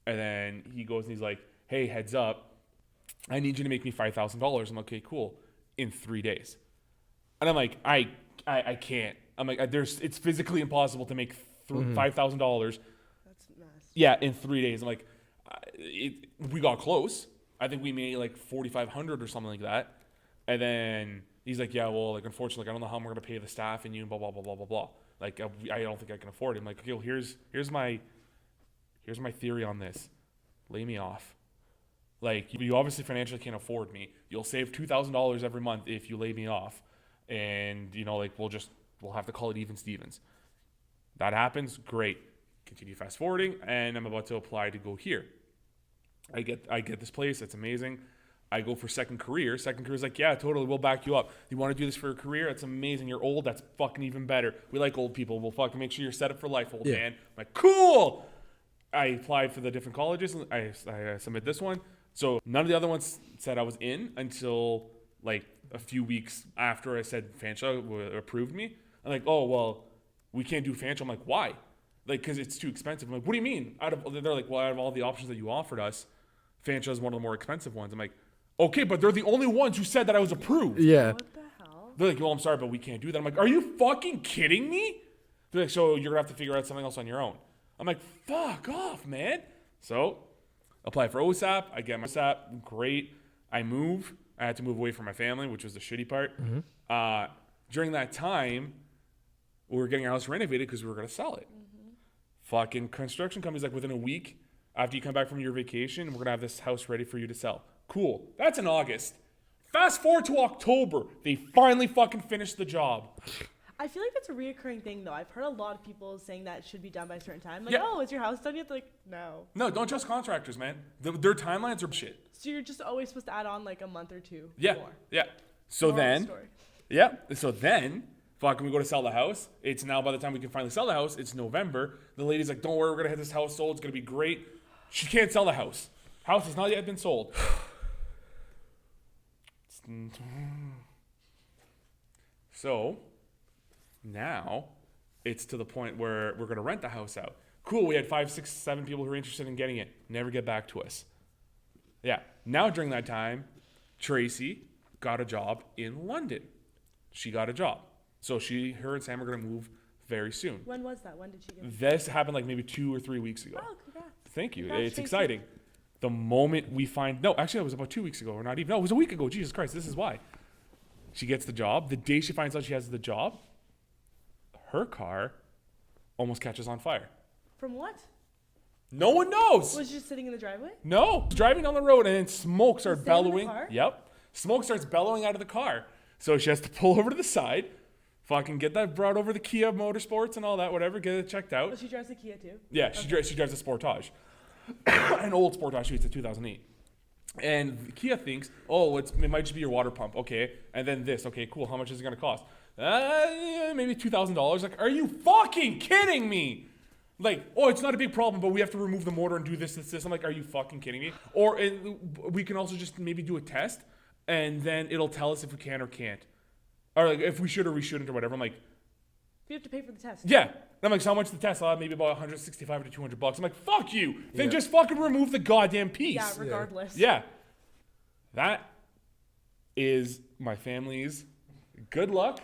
And then he goes and he's like, hey, heads up. I need you to make me $5,000. I'm like, okay, cool. In 3 days. And I'm like, I can't. I'm like, it's physically impossible to make $5,000. That's nice. Yeah, in 3 days. I'm like, we got close. I think we made like 4,500 or something like that. And then he's like, yeah, well, like, unfortunately, I don't know how I'm going to pay the staff and you and blah, blah, blah, blah, blah, blah. Like, I don't think I can afford it. I'm like, okay, well, here's my theory on this. Lay me off. Like, you obviously financially can't afford me. You'll save $2,000 every month if you lay me off. And, like, we'll have to call it even Stevens. That happens, great. Continue fast forwarding, and I'm about to apply to go here. I get this place, it's amazing. I go for second career. Second career is like, yeah, totally, we'll back you up. You want to do this for a career? That's amazing. You're old. That's fucking even better. We like old people. We'll fucking make sure you're set up for life, old man. I'm like, cool. I applied for the different colleges. And I submit this one. So none of the other ones said I was in until like a few weeks after I said Fanshawe approved me. I'm like, oh, well, we can't do Fanshawe. I'm like, why? Like, because it's too expensive. I'm like, what do you mean? They're like, well, out of all the options that you offered us, Fanshawe is one of the more expensive ones. I'm like, okay, but they're the only ones who said that I was approved. Yeah. What the hell? They're like, well, I'm sorry, but we can't do that. I'm like, are you fucking kidding me? They're like, so you're going to have to figure out something else on your own. I'm like, fuck off, man. So apply for OSAP. I get my OSAP. Great. I move. I had to move away from my family, which was the shitty part. During that time, we were getting our house renovated because we were going to sell it. Fucking construction companies, like within a week after you come back from your vacation, we're going to have this house ready for you to sell. Cool. That's in August. Fast forward to October. They finally fucking finished the job. I feel like that's a reoccurring thing, though. I've heard a lot of people saying that it should be done by a certain time. Like, Yeah. oh, is your house done yet? They're like, no. No, don't trust contractors, man. Their timelines are shit. So you're just always supposed to add on like a month or two Yeah. more. Yeah. So Moral of the then, story. yeah. So then, fucking we go to sell the house. It's now by the time we can finally sell the house, it's November. The lady's like, don't worry, we're going to have this house sold. It's going to be great. She can't sell the house. House has not yet been sold. So now it's to the point where we're going to rent the house out. Cool. We had 5, 6, 7 people who were interested in getting it. Never get back to us. Yeah. Now during that time, Tracy got a job in London. She got a job. So her and Sam are going to move very soon. When was that? When did she get? This happened like maybe 2 or 3 weeks ago. Oh, congrats. Thank you. Congrats, It's Tracy. exciting. The moment we actually it was about 2 weeks ago, or not even. No, it was a week ago. Jesus Christ, this is why. She gets the job. The day she finds out she has the job, her car almost catches on fire. From what? No one knows. Was she just sitting in the driveway? No, driving down the road and then smoke starts Staying in the bellowing. car? Yep, smoke starts bellowing out of the car. So she has to pull over to the side, fucking get that brought over the Kia Motorsports and all that, whatever, get it checked out. Oh, she drives a Kia too? Yeah, she drives a Sportage, an old Sportage. It's a 2008. And Kia thinks, oh, it might just be your water pump, okay? And then this, okay, cool. How much is it gonna cost? Maybe $2,000. Like, are you fucking kidding me? Like, oh, it's not a big problem, but we have to remove the motor and do this. I'm like, are you fucking kidding me? Or we can also just maybe do a test, and then it'll tell us if we can or can't, or like if we should or we shouldn't or whatever. I'm like, You have to pay for the test. yeah. And I'm like, so how much the test? Maybe about $165 to $200. I'm like, fuck you. Then just fucking remove the goddamn piece. Yeah, regardless. Yeah. That is my family's good luck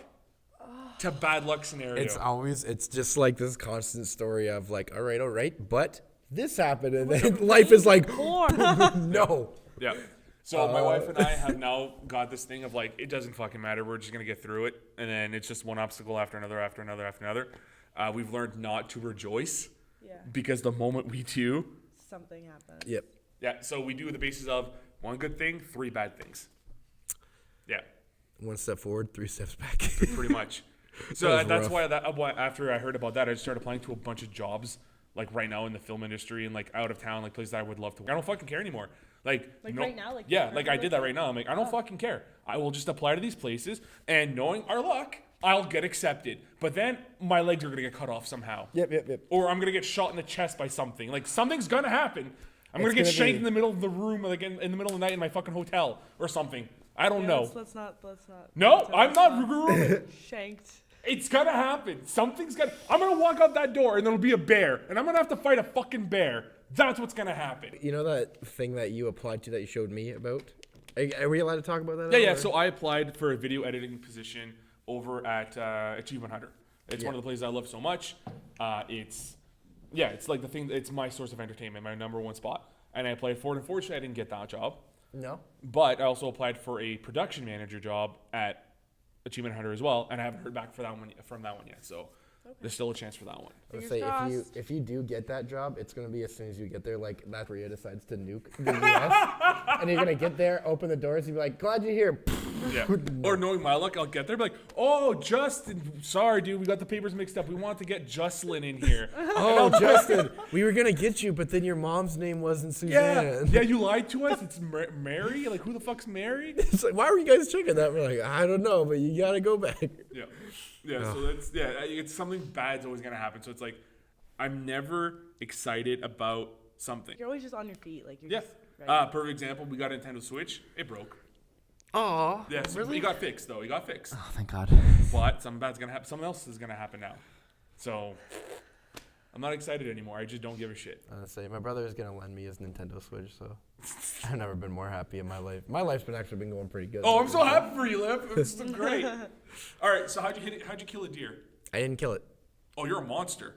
to bad luck scenario. It's just like this constant story of like, all right, but this happened, and then life is like, no. Yeah. So my wife and I have now got this thing of like, it doesn't fucking matter. We're just going to get through it. And then it's just one obstacle after another, after another, after another. We've learned not to rejoice Yeah. because the moment we do, Something happened. Yep. yeah. So we do the basis of 1 good thing, 3 bad things. Yeah, 1 step forward, 3 steps back. pretty much. So That was that's rough. why after I heard about that, I just started applying to a bunch of jobs like right now in the film industry and like out of town, like places that I would love to work. I don't fucking care anymore. Like no, right now? Like, yeah, are like you I did that looking? right now. I'm like, I don't fucking care. I will just apply to these places and knowing our luck, I'll get accepted. But then my legs are going to get cut off somehow. Yep. Or I'm going to get shot in the chest by something. Like something's going to happen. I'm going It's to get gonna shanked be- in the middle of the room, like in the middle of the night in my fucking hotel or something. I don't know. Let's not. No, I'm not. Shanked. It's gonna happen. I'm gonna walk out that door and there'll be a bear, and I'm gonna have to fight a fucking bear. That's what's gonna happen. You know that thing that you applied to that you showed me about? Are we allowed to talk about that? Yeah, at yeah. all, So I applied for a video editing position over at Achievement Hunter. It's one of the places I love so much. It's like the thing. It's my source of entertainment, my number one spot. And I applied for it. Unfortunately, I didn't get that job. No. But I also applied for a production manager job at Achievement Hunter as well, and I haven't heard back from that one yet. So there's still a chance for that one. I would Fingers say crossed. if you do get that job, it's gonna be as soon as you get there, like that Korea decides to nuke the US, and you're gonna get there, open the doors, and be like, glad you're here. Yeah. Or knowing my luck, I'll get there, be like, oh, Justin, sorry, dude, we got the papers mixed up. We want to get Jocelyn in here. Oh, Justin, we were gonna get you, but then your mom's name wasn't Suzanne. Yeah, you lied to us. It's Mary. Like, who the fuck's Mary? It's like, why were you guys checking that? We're like, I don't know, but you gotta go back. Yeah. Yeah, so it's something bad's always gonna happen. So it's like, I'm never excited about something. You're always just on your feet, like you're Yeah. just ready. Perfect example. We got a Nintendo Switch. It broke. Aw. Yeah, so really? it got fixed though. It got fixed. Oh, thank God. But something bad's gonna happen. Something else is gonna happen now. So I'm not excited anymore. I just don't give a shit. Say my brother is gonna lend me his Nintendo Switch, so I've never been more happy in my life. My life's been going pretty good. Oh, I'm so happy for you, Liv. It's great. All right, so how'd you hit it? How'd you kill a deer? I didn't kill it. Oh, you're a monster.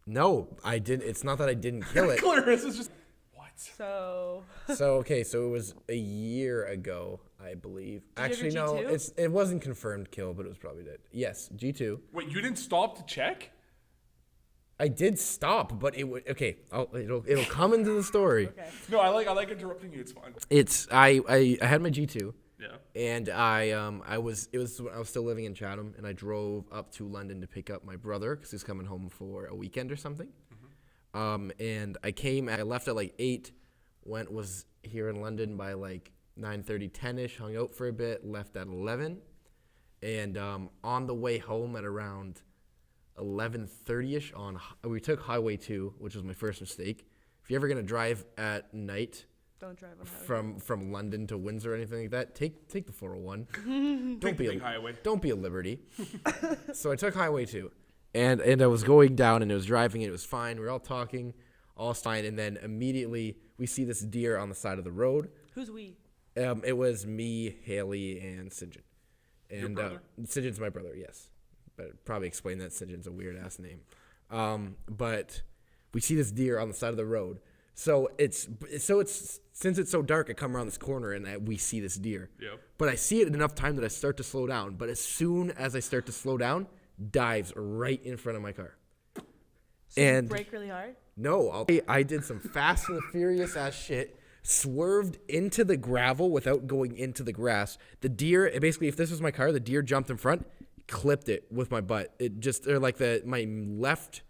No, I didn't. It's not that I didn't kill it. Clarissa's just what? So So it was a year ago, I believe. Did you Actually, have no, your G2? it wasn't confirmed kill, but it was probably dead. Yes, G2. Wait, you didn't stop to check? I did stop, but it would. Okay, it'll come into the story. okay. No, I like interrupting you. It's fun. It's I had my G2. Yeah. And I was when I was still living in Chatham, and I drove up to London to pick up my brother because he's coming home for a weekend or something. And I left at like 8, was here in London by like 9:30, 10ish, hung out for a bit, left at 11, and on the way home at around 11:30ish we took Highway 2, which was my first mistake. If you're ever gonna drive at night. Don't drive on highway. From London to Windsor or anything like that, take the 401. Take the big highway. Don't be a Liberty. So I took Highway 2, and I was going down, and I was driving, and it was fine. We were all talking, all fine, and then immediately we see this deer on the side of the road. Who's we? It was me, Haley, and St. John. Your And brother? St. John's my brother, yes. But probably explain that St. John's a weird ass name. But we see this deer on the side of the road. So it's since it's so dark, I come around this corner and we see this deer. Yep. But I see it enough time that I start to slow down. But as soon as I start to slow down, dives right in front of my car. So you And brake really hard? no, I did some Fast and the Furious ass shit. Swerved into the gravel without going into the grass. The deer, basically, if this was my car, the deer jumped in front, clipped it with my butt. It just, or like my left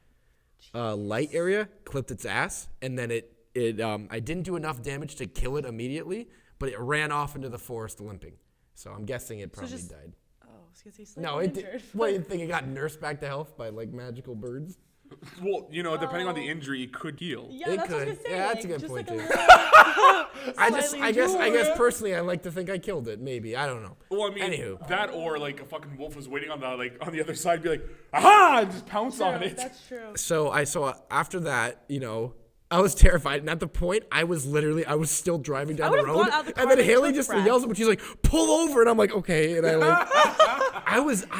light area clipped its ass, and then I didn't do enough damage to kill it immediately, but it ran off into the forest limping. So I'm guessing it probably died. Oh, I was gonna say slightly No, it injured. did. What, you think it got nursed back to health by like magical birds? Well, depending on the injury, it could heal. Yeah, It that's what I was could. gonna say. Yeah, that's a like, good just point, like too. slightly I guess injured. personally, I like to think I killed it. Maybe, I don't know. Well, I mean, Anywho. that or like a fucking wolf was waiting on the other side, be like, aha, and just pounce True, on it. That's true. So after that, I was terrified, and at the point, I was still driving down the would've road, got out of the car and then and Haley took just Brad. yells at me. She's like, "Pull over!" And I'm like, "Okay." And I like, I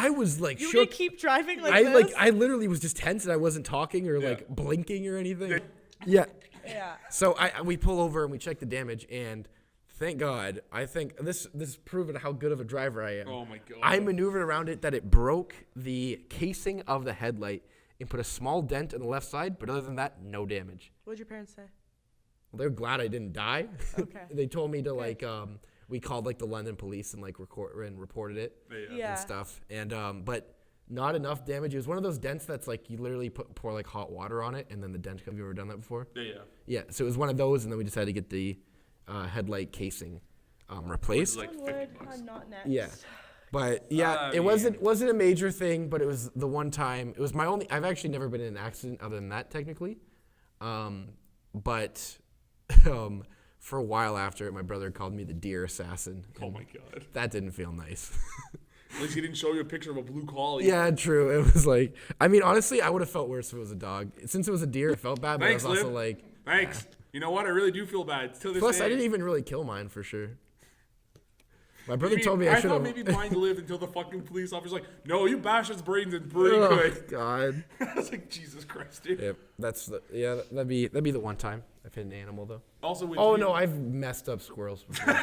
was like You were shook. gonna keep driving like this? I literally was just tense, and I wasn't talking or like blinking or anything. Yeah. Yeah. So we pull over and we check the damage, and thank God, I think this is proven how good of a driver I am. Oh my God. I maneuvered around it that it broke the casing of the headlight and put a small dent on the left side, but other than that, no damage. What'd your parents say? Well, they're glad I didn't die. Okay. They told me to we called like the London police and like reported it Yeah. and stuff, and but not enough damage. It was one of those dents that's like you literally pour like hot water on it, and then the dent. Have you ever done that before? Yeah. Yeah, so it was one of those, and then we decided to get the headlight casing replaced. Like Wood, $50. not next. Yeah. But yeah, it wasn't a major thing, but it was the one time. It was my only. I've actually never been in an accident other than that, technically. But for a while after it, my brother called me the deer assassin. Oh my God. That didn't feel nice. At least he didn't show you a picture of a blue collie. Yeah, true. It was like, I mean, honestly, I would have felt worse if it was a dog. Since it was a deer, it felt bad, but Thanks, I was also Liv. like, Thanks. You know what? I really do feel bad. Till this plus, day. I didn't even really kill mine for sure. My brother Maybe- told me I should thought have. maybe mine lived until the fucking police officer's like, no, you bashed his brains in pretty Oh good. God. I was like, Jesus Christ, dude. Yep, that'd be the one time I've hit an animal though. Also, with Oh you- no, I've messed up squirrels before.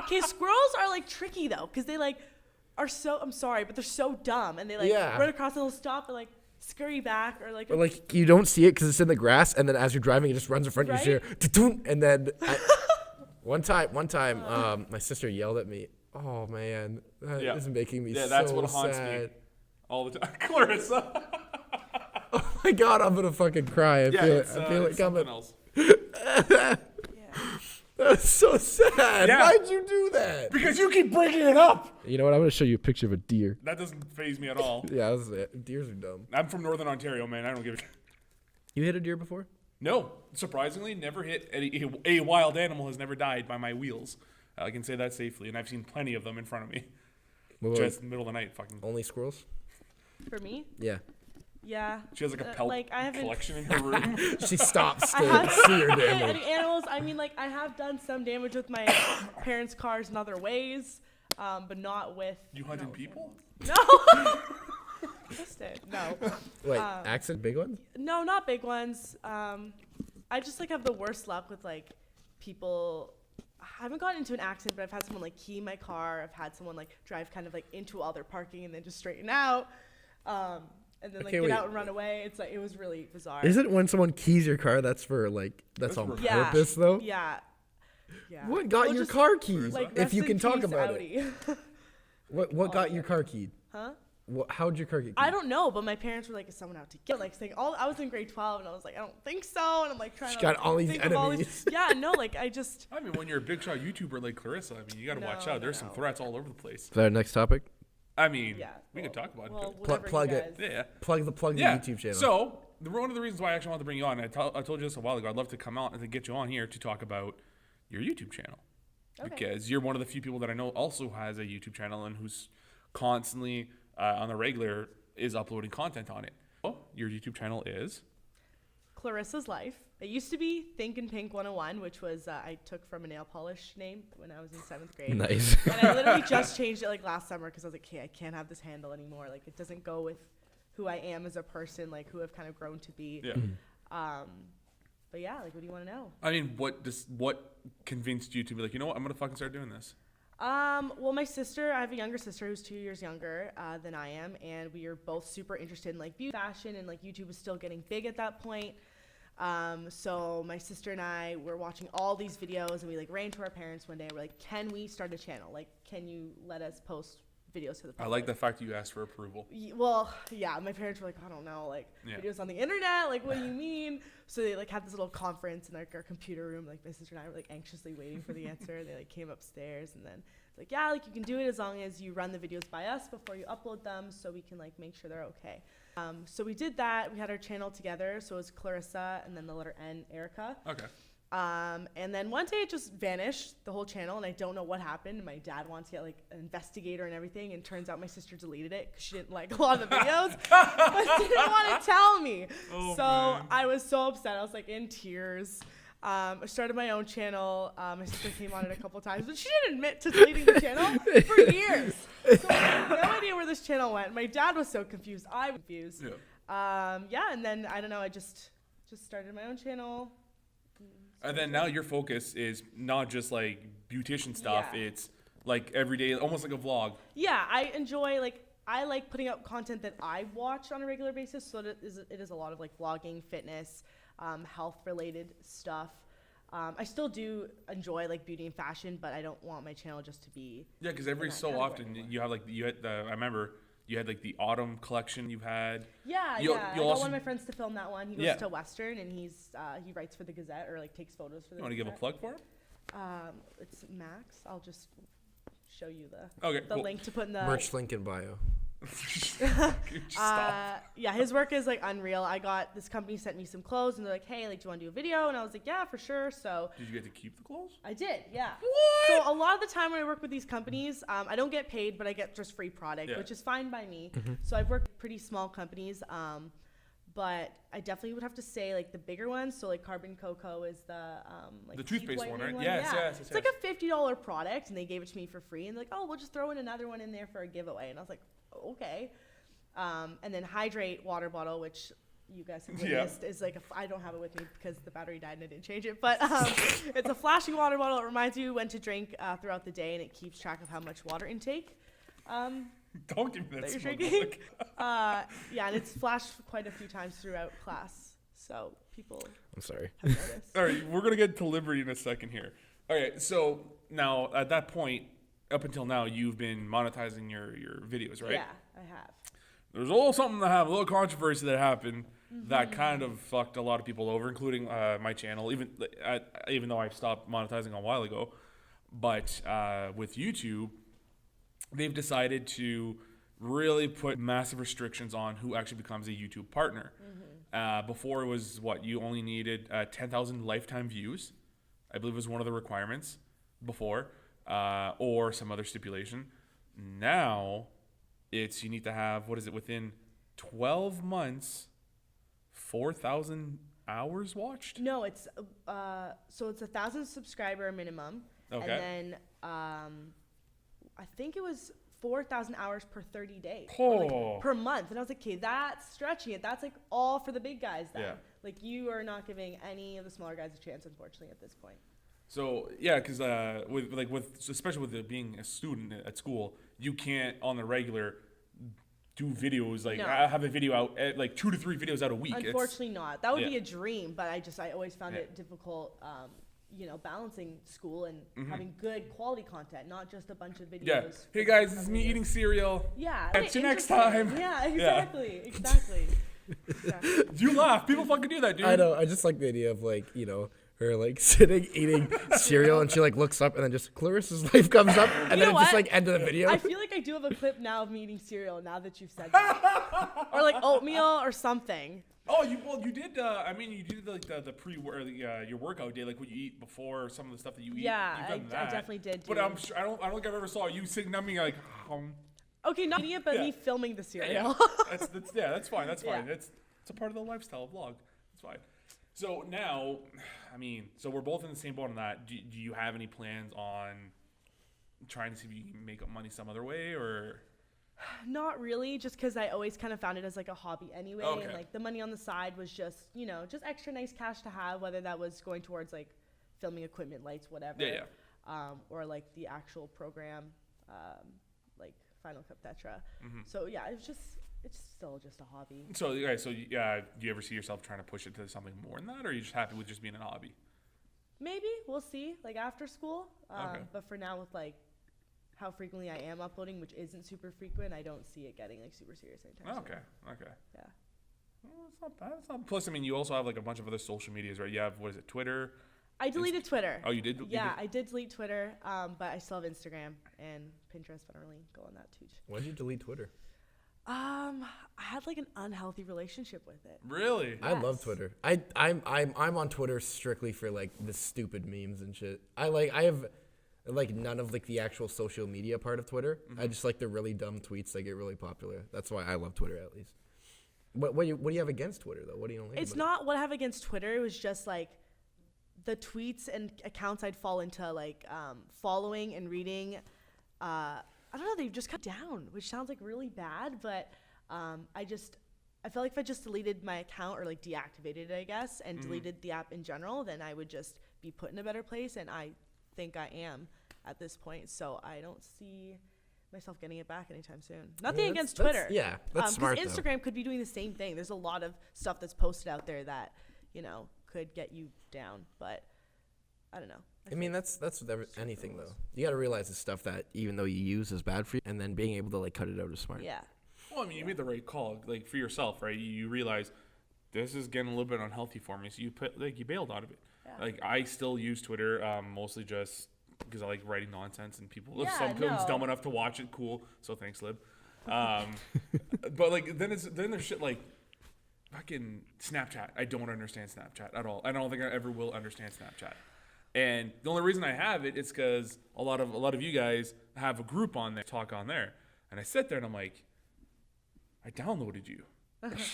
Okay, squirrels are like tricky though, because they like are so. I'm sorry, but they're so dumb, and they like Yeah. run across and they'll stop and like scurry back or like. But like you don't see it because it's in the grass, and then as you're driving, it just runs in front. Right? You hear, "Tutum," and then one time, my sister yelled at me. Oh man, that Yeah. is making me Yeah, so that's what haunts sad. me all the time. Clarissa. Oh my god, I'm gonna fucking cry. I feel It's, it. I feel it it's something coming. else. Yeah. That's so sad. Yeah. Why'd you do that? Because you keep bringing it up. You know what? I'm gonna show you a picture of a deer. That doesn't faze me at all. Yeah, that's it. Deers are dumb. I'm from Northern Ontario, man. I don't give a You hit a deer before? No, surprisingly, never hit a wild animal has never died by my wheels. I can say that safely, and I've seen plenty of them in front of me. What, Just middle of the night, fucking. only squirrels? For me, Yeah. yeah. She has like a pelt like, I haven't- collection in her room. She stops I to have see her damage. any animals. I mean, like I have done some damage with my parents' cars in other ways, but not with. You hunted people? No. Tristan, no. Wait, accident, big ones? No, not big ones. I just like have the worst luck with like people. I haven't gotten into an accident, but I've had someone like key my car. I've had someone like drive kind of like into while they're parking and then just straighten out, and then like Okay, get wait. out and run away. It's like it was really bizarre. Is it when someone keys your car? That's for like that's on for- Yeah. purpose though. Yeah. Yeah. What got Well, your just, car keys? Like, if rest you in can talk peace, about Audi. it. What got your car keyed? Huh? How'd your car get keyed? I don't know, but my parents were like, "Is someone out to get?" Like saying, "All." I was in grade 12, and I was like, "I don't think so." And I'm like trying She to got like, all these think of all enemies. yeah, no, like I just. I mean, when you're a big shot YouTuber like Clarissa, I mean, you got to watch No, out. There's some no. threats all over the place. Is that our next topic? I mean, Yeah. we could talk about Well, it. whatever plug you it. guys- Yeah. Plug the YouTube channel. So, one of the reasons why I actually wanted to bring you on, I told you this a while ago, I'd love to come out and to get you on here to talk about your YouTube channel. Okay. Because you're one of the few people that I know also has a YouTube channel and who's constantly on the regular is uploading content on it. Oh, your YouTube channel is? Clarissa's Life. It used to be Think and Pink 101, which was I took from a nail polish name when I was in 7th grade. Nice. And I literally just changed it like last summer because I was like, "Okay, I can't have this handle anymore. Like it doesn't go with who I am as a person, like who I've kind of grown to be." Yeah. But yeah, like what do you want to know? I mean, what convinced you to be like, you know what, I'm going to fucking start doing this? Well, my sister, I have a younger sister who's 2 years younger than I am, and we are both super interested in like beauty, fashion, and like YouTube was still getting big at that point. So my sister and I were watching all these videos, and we like ran to our parents one day. We're like, "Can we start a channel? Like, can you let us post videos to the public?" I like the fact that you asked for approval. Well, yeah, my parents were like, "I don't know, like Yeah. videos on the internet, like what do you mean?" So they like had this little conference in like our computer room. Like my sister and I were like anxiously waiting for the answer. They like came upstairs and then it's like, "Yeah, like you can do it as long as you run the videos by us before you upload them, so we can like make sure they're okay." So we did that. We had our channel together. So it was Clarissa and then the letter N, Erica. Okay. And then one day it just vanished, the whole channel, and I don't know what happened. And my dad wants to get like an investigator and everything, and turns out my sister deleted it because she didn't like a lot of the videos, but didn't want to tell me. Oh, so man. I was so upset. I was like in tears. I started my own channel. My sister came on it a couple times, but she didn't admit to deleting the channel for years. So I had no idea where this channel went. My dad was so confused. I was confused. Yeah. And then I don't know. I just started my own channel. And then now your focus is not just like beautician stuff. Yeah. It's like everyday, almost like a vlog. Yeah, I enjoy I like putting out content that I watch on a regular basis. So it is a lot of like vlogging, fitness, health related stuff. I still do enjoy like beauty and fashion, but I don't want my channel just to be. Yeah, because every that so category often anymore. you have like I remember you had like the autumn collection you had. Yeah, You'll- I you'll got also- one of my friends to film that one. He goes Yeah. to Western and he writes for the Gazette or like takes photos for the You want to give a Gazette. plug for him? It's Max. I'll just show you Okay, the cool. link to put in the Merch link in bio. Just stop. yeah, his work is like unreal. This company sent me some clothes and they're like, "Hey, like, do you want to do a video?" And I was like, "Yeah, for sure." So Did you get to keep the clothes? I did, yeah. What? So a lot of the time when I work with these companies, I don't get paid, but I get just free product, Yeah. which is fine by me. So I've worked with pretty small companies, but I definitely would have to say like the bigger ones. So like Carbon Cocoa is the like The teeth toothpaste one, whitening right? Yes, yeah. yes, It's like a $50 product, and they gave it to me for free, and they're like, "Oh, we'll just throw in another one in there for a giveaway," and I was like, "Okay." And then Hydrate water bottle, which you guys have Yeah. witnessed, is like I don't have it with me because the battery died and I didn't change it. But it's a flashing water bottle. It reminds you when to drink throughout the day, and it keeps track of how much water intake Don't give me that that you're smug drinking. look. Yeah, and it's flashed quite a few times throughout class, so people I'm sorry. have noticed. All right, we're gonna get to Liberty in a second here. All right, so now at that point, up until now, you've been monetizing your videos, right? Yeah, I have. There's a little controversy that happened that kind of fucked a lot of people over, including my channel, even though I stopped monetizing a while ago. But with YouTube, they've decided to really put massive restrictions on who actually becomes a YouTube partner. Before it was you only needed 10,000 lifetime views. I believe was one of the requirements before, or some other stipulation. Now you need to have, within 12 months, 4,000 hours watched? No, it's so it's 1,000 subscriber minimum. Okay. And then I think it was 4,000 hours per 30 days. Oh. Per month. And I was like, okay, that's stretching it. That's like all for the big guys then. Yeah. Like you are not giving any of the smaller guys a chance, unfortunately, at this point. So yeah, because especially with being a student at school, you can't on the regular do videos No. have a video out 2 to 3 videos out a week. Unfortunately not. That would be Yeah. a dream, but I always found it difficult, balancing school and having good quality content, not just a bunch of videos. Yeah. Hey guys, this is me eating cereal. Yeah. Catch you next interesting. time. Yeah, exactly. Exactly. You laugh. People fucking do that, dude. I know. I just like the idea of her sitting eating cereal and she looks up and then just Clarissa's life comes up and You then know it's just what? end of the video. I feel like I do have a clip now of me eating cereal now that you've said that. Or oatmeal or something. Oh, you did. You did the your workout day, what you eat before, some of the stuff that you eat. Yeah, You've I done that. definitely did. But I'm sure I don't think I've ever saw you sitting down being Okay, not eating it, but Yeah. me filming the cereal. That's fine. That's fine. Yeah. It's a part of the lifestyle vlog. It's fine. So now, so we're both in the same boat on that. Do you have any plans on trying to see if you can make up money some other way, or? Not really, just because I always kind of found it as a hobby anyway. Okay. And the money on the side was just extra nice cash to have, whether that was going towards filming equipment, lights, whatever. Yeah. Or the actual program, Final Cut Tetra. So yeah, it's still just a hobby. So do you ever see yourself trying to push it to something more than that, or are you just happy with just being a hobby? Maybe we'll see, after school. Okay. But for now, with how frequently I am uploading, which isn't super frequent, I don't see it getting super serious anytime soon. Okay. Yeah. Well, it's not bad. It's not. Plus, you also have a bunch of other social medias, right? You have Twitter. I deleted Twitter. Oh, you did? Yeah, I did delete Twitter, but I still have Instagram and Pinterest, but I don't really go on that too. Why'd you delete Twitter? I had an unhealthy relationship with it. Really? I love Yes. Twitter. I'm on Twitter strictly for the stupid memes and shit. I have none of the actual social media part of Twitter. I just like the really dumb tweets that get really popular. That's why I love Twitter at least. What do you have against Twitter though? What do you don't like? It's about not what I have against Twitter. It was just the tweets and accounts I'd fall into following and reading. I don't know. They've just cut down, which sounds really bad, but I felt if I just deleted my account or deactivated it, I guess, and deleted the app in general, then I would just be put in a better place, and I think I am at this point. So I don't see myself getting it back anytime soon. Nothing against Twitter. That's smart though. Instagram could be doing the same thing. There's a lot of stuff that's posted out there that could get you down, but I don't know. That's with anything though. You got to realize the stuff that even though you use is bad for you, and then being able to cut it out is smart. Yeah. Well, you made the right call, for yourself, right? You realize this is getting a little bit unhealthy for me, so you bailed out of it. Yeah. I still use Twitter, mostly just because I like writing nonsense, and people, if Yeah, someone's no. dumb enough to watch it, cool. So thanks, Lib. But then there's shit fucking Snapchat. I don't understand Snapchat at all. I don't think I ever will understand Snapchat. And the only reason I have it is because a lot of you guys have a group on there, talk on there, and I sit there and I'm like, I downloaded you.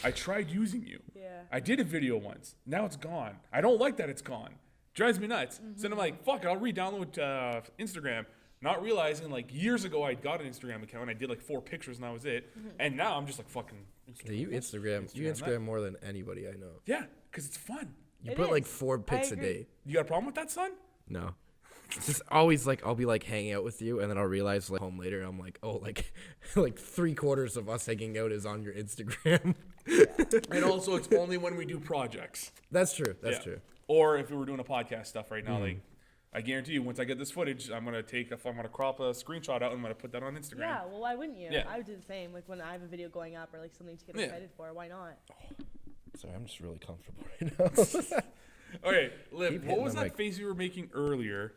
I tried using you. Yeah. I did a video once. Now it's gone. I don't like that it's gone. Drives me nuts. So then I'm like, fuck it, I'll re-download Instagram. Not realizing years ago I got an Instagram account. I did 4 pictures and that was it. And now I'm just fucking. Yeah, you Instagram that. more than anybody I know. Yeah, because it's fun. You It put is. 4 pics a agree. day. You got a problem with that, son? No. It's just always I'll be hanging out with you and then I'll realize home later I'm oh 3/4 of us hanging out is on your Instagram. And also, it's only when we do projects. That's true. That's Yeah. true. Or if we were doing a podcast stuff right now, I guarantee you, once I get this footage, I'm gonna crop a screenshot out and I'm gonna put that on Instagram. Yeah, well, why wouldn't you? Yeah. I would do the same. Like when I have a video going up or like something to get Yeah. excited for, why not? Sorry, I'm just really comfortable right now. Okay, Liv, Keep what hitting was the that mic. face you were making earlier?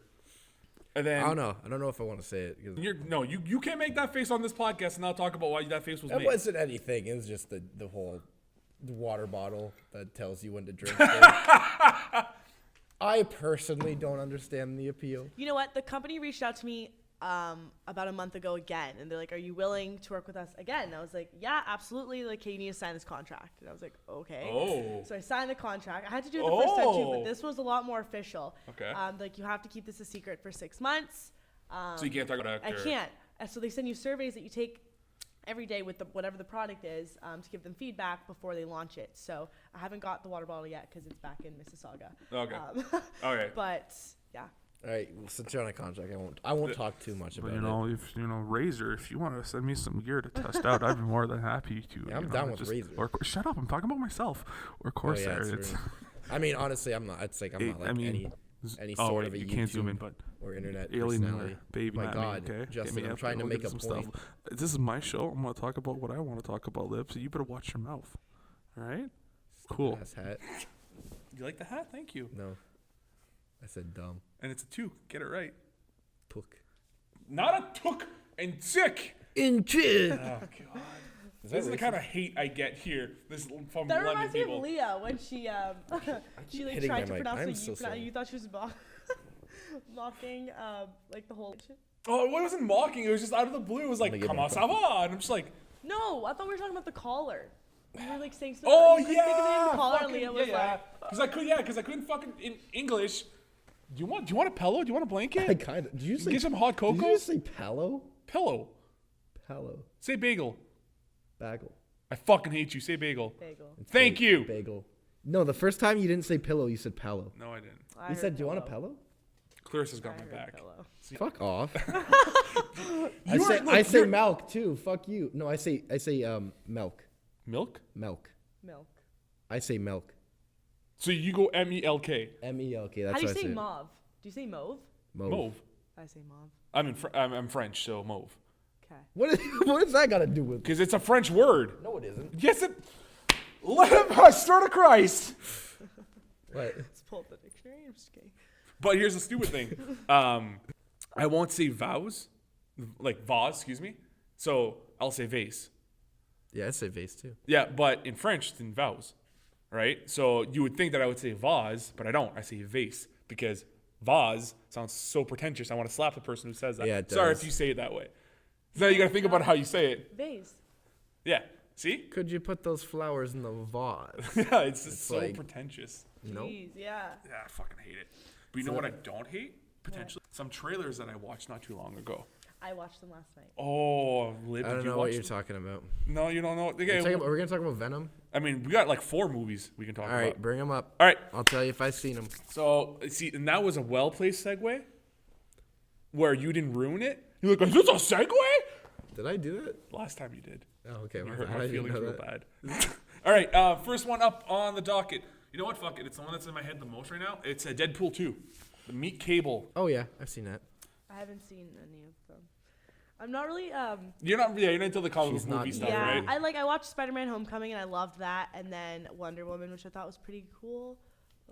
And then I don't know. I don't know if I want to say it. 'Cause you can't make that face on this podcast and not talk about why that face was it made. wasn't anything. It was just the whole water bottle that tells you when to drink. I personally don't understand the appeal. You know what? The company reached out to me about a month ago again, and they're like, "Are you willing to work with us again?" And I was like, "Yeah, absolutely." Like, "Hey, you need to sign this contract." And I was like, "Okay." Oh. So I signed the contract. I had to do it the first time too, Oh. but this was a lot more official. Okay. Like, you have to keep this a secret for 6 months. So you can't talk about I actor. can't. So they send you surveys that you take every day with whatever the product is to give them feedback before they launch it. So I haven't got the water bottle yet because it's back in Mississauga. Okay. Okay. But yeah. All right, well, since you're on a contract, I won't talk too much about it. if Razor, if you want to send me some gear to test out, I'd be more than happy to. Yeah, I'm down with Razor. Or shut up, I'm talking about myself. Or Oh, yeah, Corsair. it's true. I mean, honestly, I'm not. It's like I'm not like any sort of a you YouTube can't zoom in, but or internet Alien personality. baby. My not God, me, okay? Justin, Get me I'm up trying and to we'll make get a some point. stuff. This is my show. I'm gonna talk about what I want to talk about, Lib. So you better watch your mouth. All right. Cool. Ass hat. You like the hat? Thank you. No, I said dumb. And it's a toque. Get it right. Took. Not a took and sick. Inches. Oh God. This is the kind of hate I get here. This from That London reminds me people. of Leah when she she like hitting tried to my mic. pronounce I'm the so U. sorry. You thought she was mocking like the whole. Oh, it wasn't mocking. It was just out of the blue. It was like, Let me get "Come my on, ça va?" And I'm just like, No, I thought we were talking about the collar. We were like saying stuff. "Oh you couldn't think of the name of yeah." the collar, fucking- and Leah was yeah, like, because I couldn't fucking in English. Do you want a pillow? Do you want a I blanket? kind of. Did you say? Get some hot Did you cocoa. just say palo? Pillow. Palo. Say bagel. Bagel. I fucking hate you. Say bagel. bagel. It's Thank you. Bagel. No, the first time you didn't say pillow, you said palo. No, I didn't. I You heard said, "Do you want a pillow. pillow?" Clarissa's got I my heard back. pillow. Fuck off. You are- look, I say you're- milk too. Fuck you. No, I say milk. Milk. Milk. Milk. I say milk. So you go MELK. MELK. That's How do you what I say say. mauve? Do you say mauve? Mauve. I say mauve. I'm French, so mauve. Okay. What does that got to do with? Because it's a French word. No, it isn't. Yes, it. Let him start of Christ. What? Let's pull up the dictionary. I'm just kidding. But here's the stupid thing. I won't say vase, excuse me. So I'll say vase. Yeah, I say vase too. Yeah, but in French, it's in vase, right? So you would think that I would say vase, but I don't. I say vase because vase sounds so pretentious. I want to slap the person who says that. Yeah, it Sorry does. if you say it that way. So now you got to think about how you say it. Vase. Yeah. See? Could you put those flowers in the vase? Yeah, it's just It's so like- pretentious. No. Jeez, yeah. Yeah, I fucking hate it. But you know what I don't hate? Potentially. Some trailers that I watched not too long ago. I watched them last night. Oh, Lib, I did don't you know watch what you're them? talking about. No, you don't know. Okay, We're gonna talk about Venom. I mean, we got like 4 movies we can talk All right, about. bring them up. All right. I'll tell you if I've seen them. So, see, and that was a well-placed segue where you didn't ruin it. You're like, is this a segue? Did I do that? Last time you did. Oh, okay. You my hurt bad. my I didn't feelings know real that. bad. All right, first one up on the docket. You know what? Fuck it. It's the one that's in my head the most right now. It's Deadpool 2. The Meet Cable. Oh yeah, I've seen that. I haven't seen any of them. I'm not really You're not into the comic She's book not movie stuff, yeah, right? I watched Spider-Man: Homecoming and I loved that, and then Wonder Woman, which I thought was pretty cool.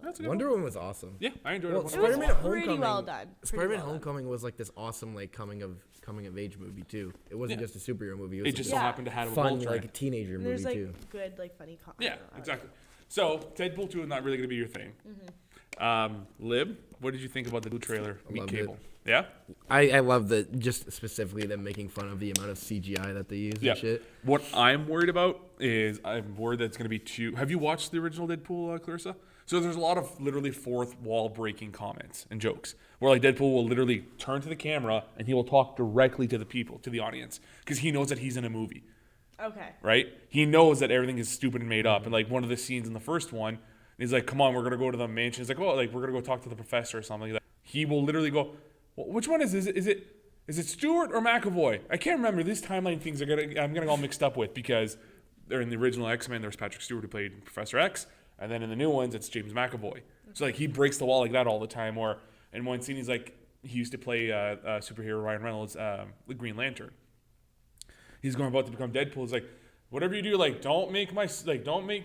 That's a good Wonder one. Woman was awesome. Yeah, I enjoyed Well, it. It was Spider-Man pretty Homecoming. well done. Pretty Spider-Man well done. Homecoming was like this awesome like coming of age movie too. It wasn't Yeah. just a superhero movie. It It was just like so Yeah. happened to have a fun bulge like a right. teenager And movie there's like too. good like funny Yeah, like exactly. So, Deadpool 2 is not really going to be your thing. Lib, what did you think about the new trailer, Meet loved Cable? it. Yeah? I love the just specifically them making fun of the amount of CGI that they use Yeah. and shit. What I'm worried about is I'm worried that it's going to be too... Have you watched the original Deadpool, Clarissa? So there's a lot of literally fourth wall breaking comments and jokes where like Deadpool will literally turn to the camera and he will talk directly to the people, to the audience, because he knows that he's in a movie. Okay. Right? He knows that everything is stupid and made up. And like one of the scenes in the first one, he's like, "Come on, we're gonna go to the mansion." He's like, "Oh, like we're gonna go talk to the professor or something." Like that. He will literally go, well, "Which one is it? Is it Stewart or McAvoy?" I can't remember. These timeline things I'm getting all mixed up with because they're in the original X-Men. There's Patrick Stewart who played Professor X, and then in the new ones it's James McAvoy. So like he breaks the wall like that all the time. Or And one scene, he's like, he used to play superhero Ryan Reynolds, the Green Lantern. He's going about to become Deadpool. He's like, whatever you do, like, don't make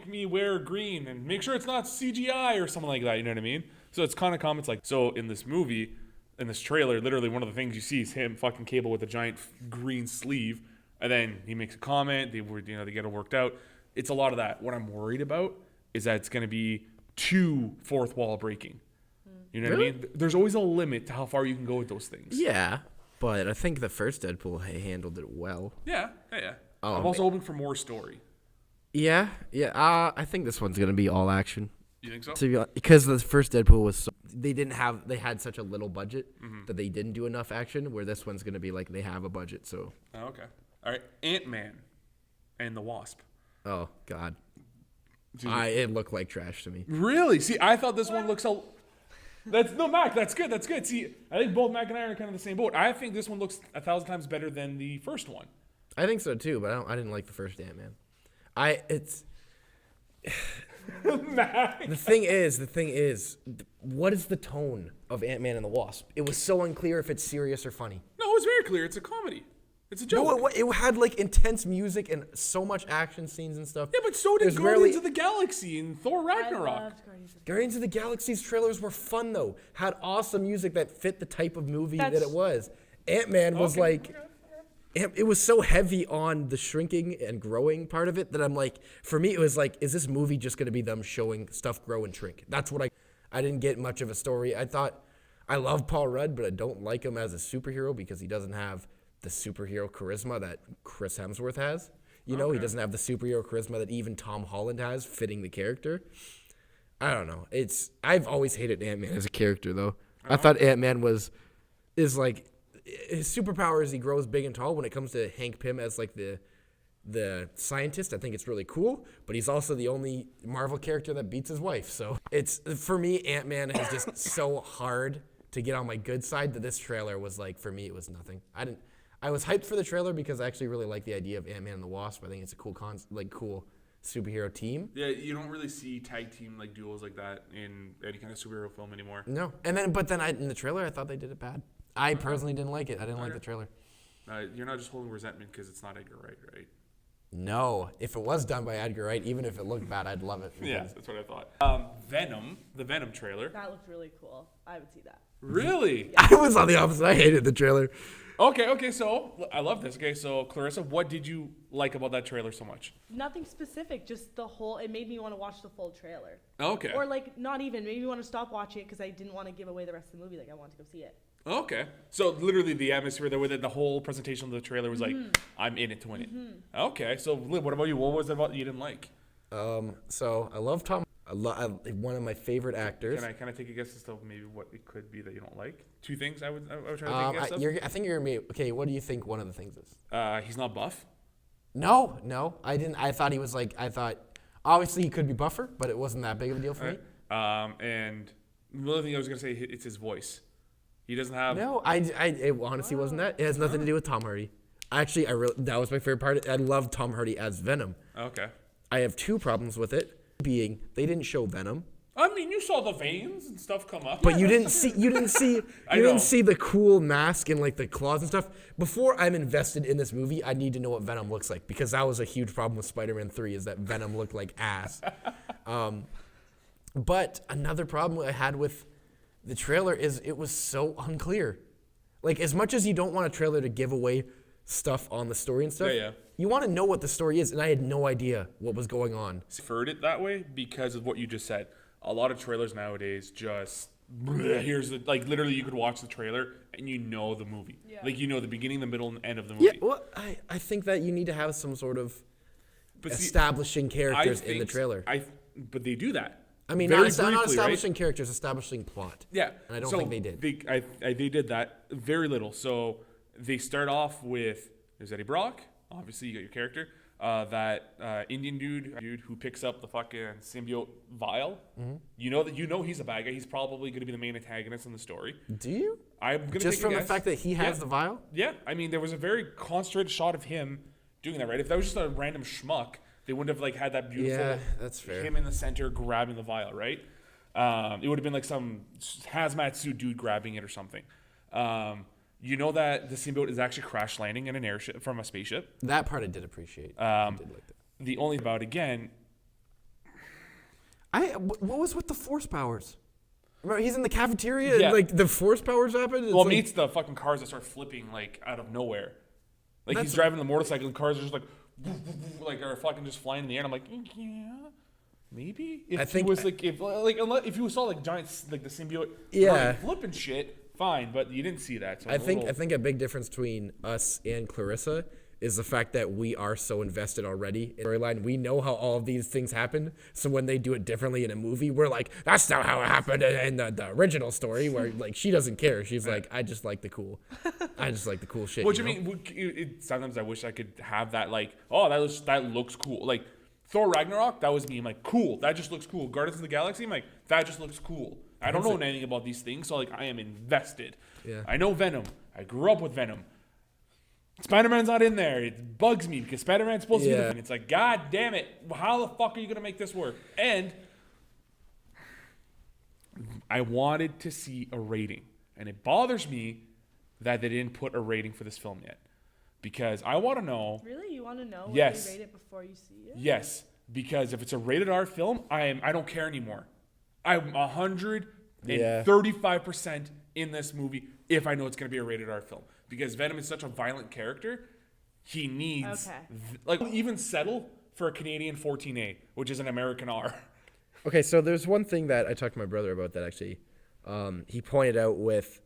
me wear green, and make sure it's not CGI or something like that. You know what I mean? So it's kind of comments like, so in this movie, in this trailer, literally one of the things you see is him fucking Cable with a giant green sleeve, and then he makes a comment. They get it worked out. It's a lot of that. What I'm worried about is that it's going to be too fourth wall breaking. You know what I mean? There's always a limit to how far you can go with those things. Yeah, but I think the first Deadpool handled it well. Yeah. I'm also hoping for more story. Yeah. I think this one's gonna be all action. You think so? To be honest, because the first Deadpool was they had such a little budget that they didn't do enough action. Where this one's gonna be like they have a budget. So. Oh, okay. All right. Ant-Man and the Wasp. Oh God. It looked like trash to me. Really? See, I thought this one looks so. Mac. That's good. That's good. See, I think both Mac and I are kind of the same boat. I think this one looks 1,000 times better than the first one. I think so too, but I didn't like the first Ant-Man. The thing is, what is the tone of Ant-Man and the Wasp? It was so unclear if it's serious or funny. No, it was very clear. It's a comedy. It's a joke. No, it had like intense music and so much action scenes and stuff. Yeah, but so did Guardians of the Galaxy and Thor Ragnarok. Guardians of the Galaxy's trailers were fun though. Had awesome music that fit the type of movie that it was. Ant-Man was it was so heavy on the shrinking and growing part of it that I'm like, for me it was like, is this movie just going to be them showing stuff grow and shrink? That's what I didn't get much of a story. I love Paul Rudd, but I don't like him as a superhero because he doesn't have the superhero charisma that Chris Hemsworth has. He doesn't have the superhero charisma that even Tom Holland has, fitting the character. I don't know. I've always hated Ant-Man as a character, though. I thought Ant-Man is like, his superpower is he grows big and tall. When it comes to Hank Pym as like the scientist, I think it's really cool. But he's also the only Marvel character that beats his wife. So it's, for me, Ant-Man is just so hard to get on my good side that this trailer was like, for me, it was nothing. I was hyped for the trailer because I actually really like the idea of Ant-Man and the Wasp. I think it's a cool cool superhero team. Yeah, you don't really see tag team like duos like that in any kind of superhero film anymore. No, but then in the trailer I thought they did it bad. I personally didn't like it. I didn't like the trailer. You're not just holding resentment because it's not Edgar Wright, right? No, if it was done by Edgar Wright, even if it looked bad, I'd love it. Yeah, that's what I thought. Venom, the Venom trailer. That looked really cool. I would see that. Really? I was on the opposite. I hated the trailer. Okay, so I love this. Okay, so Clarissa, what did you like about that trailer so much? Nothing specific, just the whole, it made me want to watch the full trailer. Okay. Or like, not even, made me want to stop watching it because I didn't want to give away the rest of the movie. Like, I wanted to go see it. Okay. So literally the atmosphere there with it, the whole presentation of the trailer was like, I'm in it to win it. Okay, so Liv, what about you? What was it about that you didn't like? So I love Tom. One of my favorite actors. Can I kind of take a guess as to maybe what it could be that you don't like? Two things I would try to take a guess of? I think you're me. Okay, what do you think one of the things is? He's not buff. No, I didn't. I thought he was like. I thought obviously he could be buffer, but it wasn't that big of a deal for me. And the other thing I was gonna say, it's his voice. He doesn't have. No, it honestly wasn't that. It has nothing to do with Tom Hardy. Actually, that was my favorite part. I love Tom Hardy as Venom. Okay. I have two problems with it. Being they didn't show Venom. I mean, you saw the veins and stuff come up. But you didn't see the cool mask and like the claws and stuff. Before I'm invested in this movie, I need to know what Venom looks like because that was a huge problem with Spider-Man 3 is that Venom looked like ass. But another problem I had with the trailer is it was so unclear. Like as much as you don't want a trailer to give away stuff on the story and stuff, you want to know what the story is, and I had no idea what was going on. Preferred it that way because of what you just said. A lot of trailers nowadays just here's the literally you could watch the trailer and you know the movie. Yeah. Like you know the beginning, the middle, and the end of the movie. Yeah, well, I think that you need to have some sort of establishing characters in the trailer. But they do that. I mean, not establishing characters, establishing plot. Yeah. And I don't think they did. They did that very little. So they start off with there's Eddie Brock. Obviously, you got your character. That Indian dude who picks up the fucking symbiote vial. Mm-hmm. You know he's a bad guy. He's probably going to be the main antagonist in the story. Do you? I'm going to just from the fact that he has the vial. Yeah, I mean there was a very concentrated shot of him doing that. Right? If that was just a random schmuck, they wouldn't have had that beautiful. Yeah, that's fair. Him in the center grabbing the vial, right? It would have been like some hazmat suit dude grabbing it or something. You know that the symbiote is actually crash landing in an airship from a spaceship. That part I did appreciate. I did like that. The only about again. What was with the force powers? Remember, he's in the cafeteria Yeah. and like the force powers happen. It's Well, like, meets the fucking cars that start flipping like out of nowhere. Like That's- he's driving the motorcycle and cars are just like, like are fucking just flying in the air. And I'm like, yeah, maybe. If I think- he was like, if you saw like giants, like the symbiote, Yeah. flipping shit, fine. But you didn't see that. So I think a big difference between us and Clarissa is the fact that we are so invested already in the storyline. We know how all of these things happen. So when they do it differently in a movie, we're like, that's not how it happened in the original story. Where like she doesn't care. She's like, I just like the cool shit. What do you you know? mean? Sometimes I wish I could have that. Like, oh, that looks cool. Like Thor Ragnarok, that was me. I'm like, cool. That just looks cool. Guardians of the Galaxy, I'm like, that just looks cool. I don't know anything about these things, so like I am invested. Yeah. I know Venom. I grew up with Venom. Spider-Man's not in there. It bugs me because Spider-Man's supposed to be the thing. It's like, God damn it. How the fuck are you going to make this work? And I wanted to see a rating. And it bothers me that they didn't put a rating for this film yet. Because I want to know. Really? You want to know what Yes. they rate it before you see it? Yes. Because if it's a rated R film, I don't care anymore. I'm 135% in this movie if I know it's going to be a rated R film. Because Venom is such a violent character, he needs like even settle for a Canadian 14A, which is an American R. Okay, so there's one thing that I talked to my brother about that actually he pointed out with,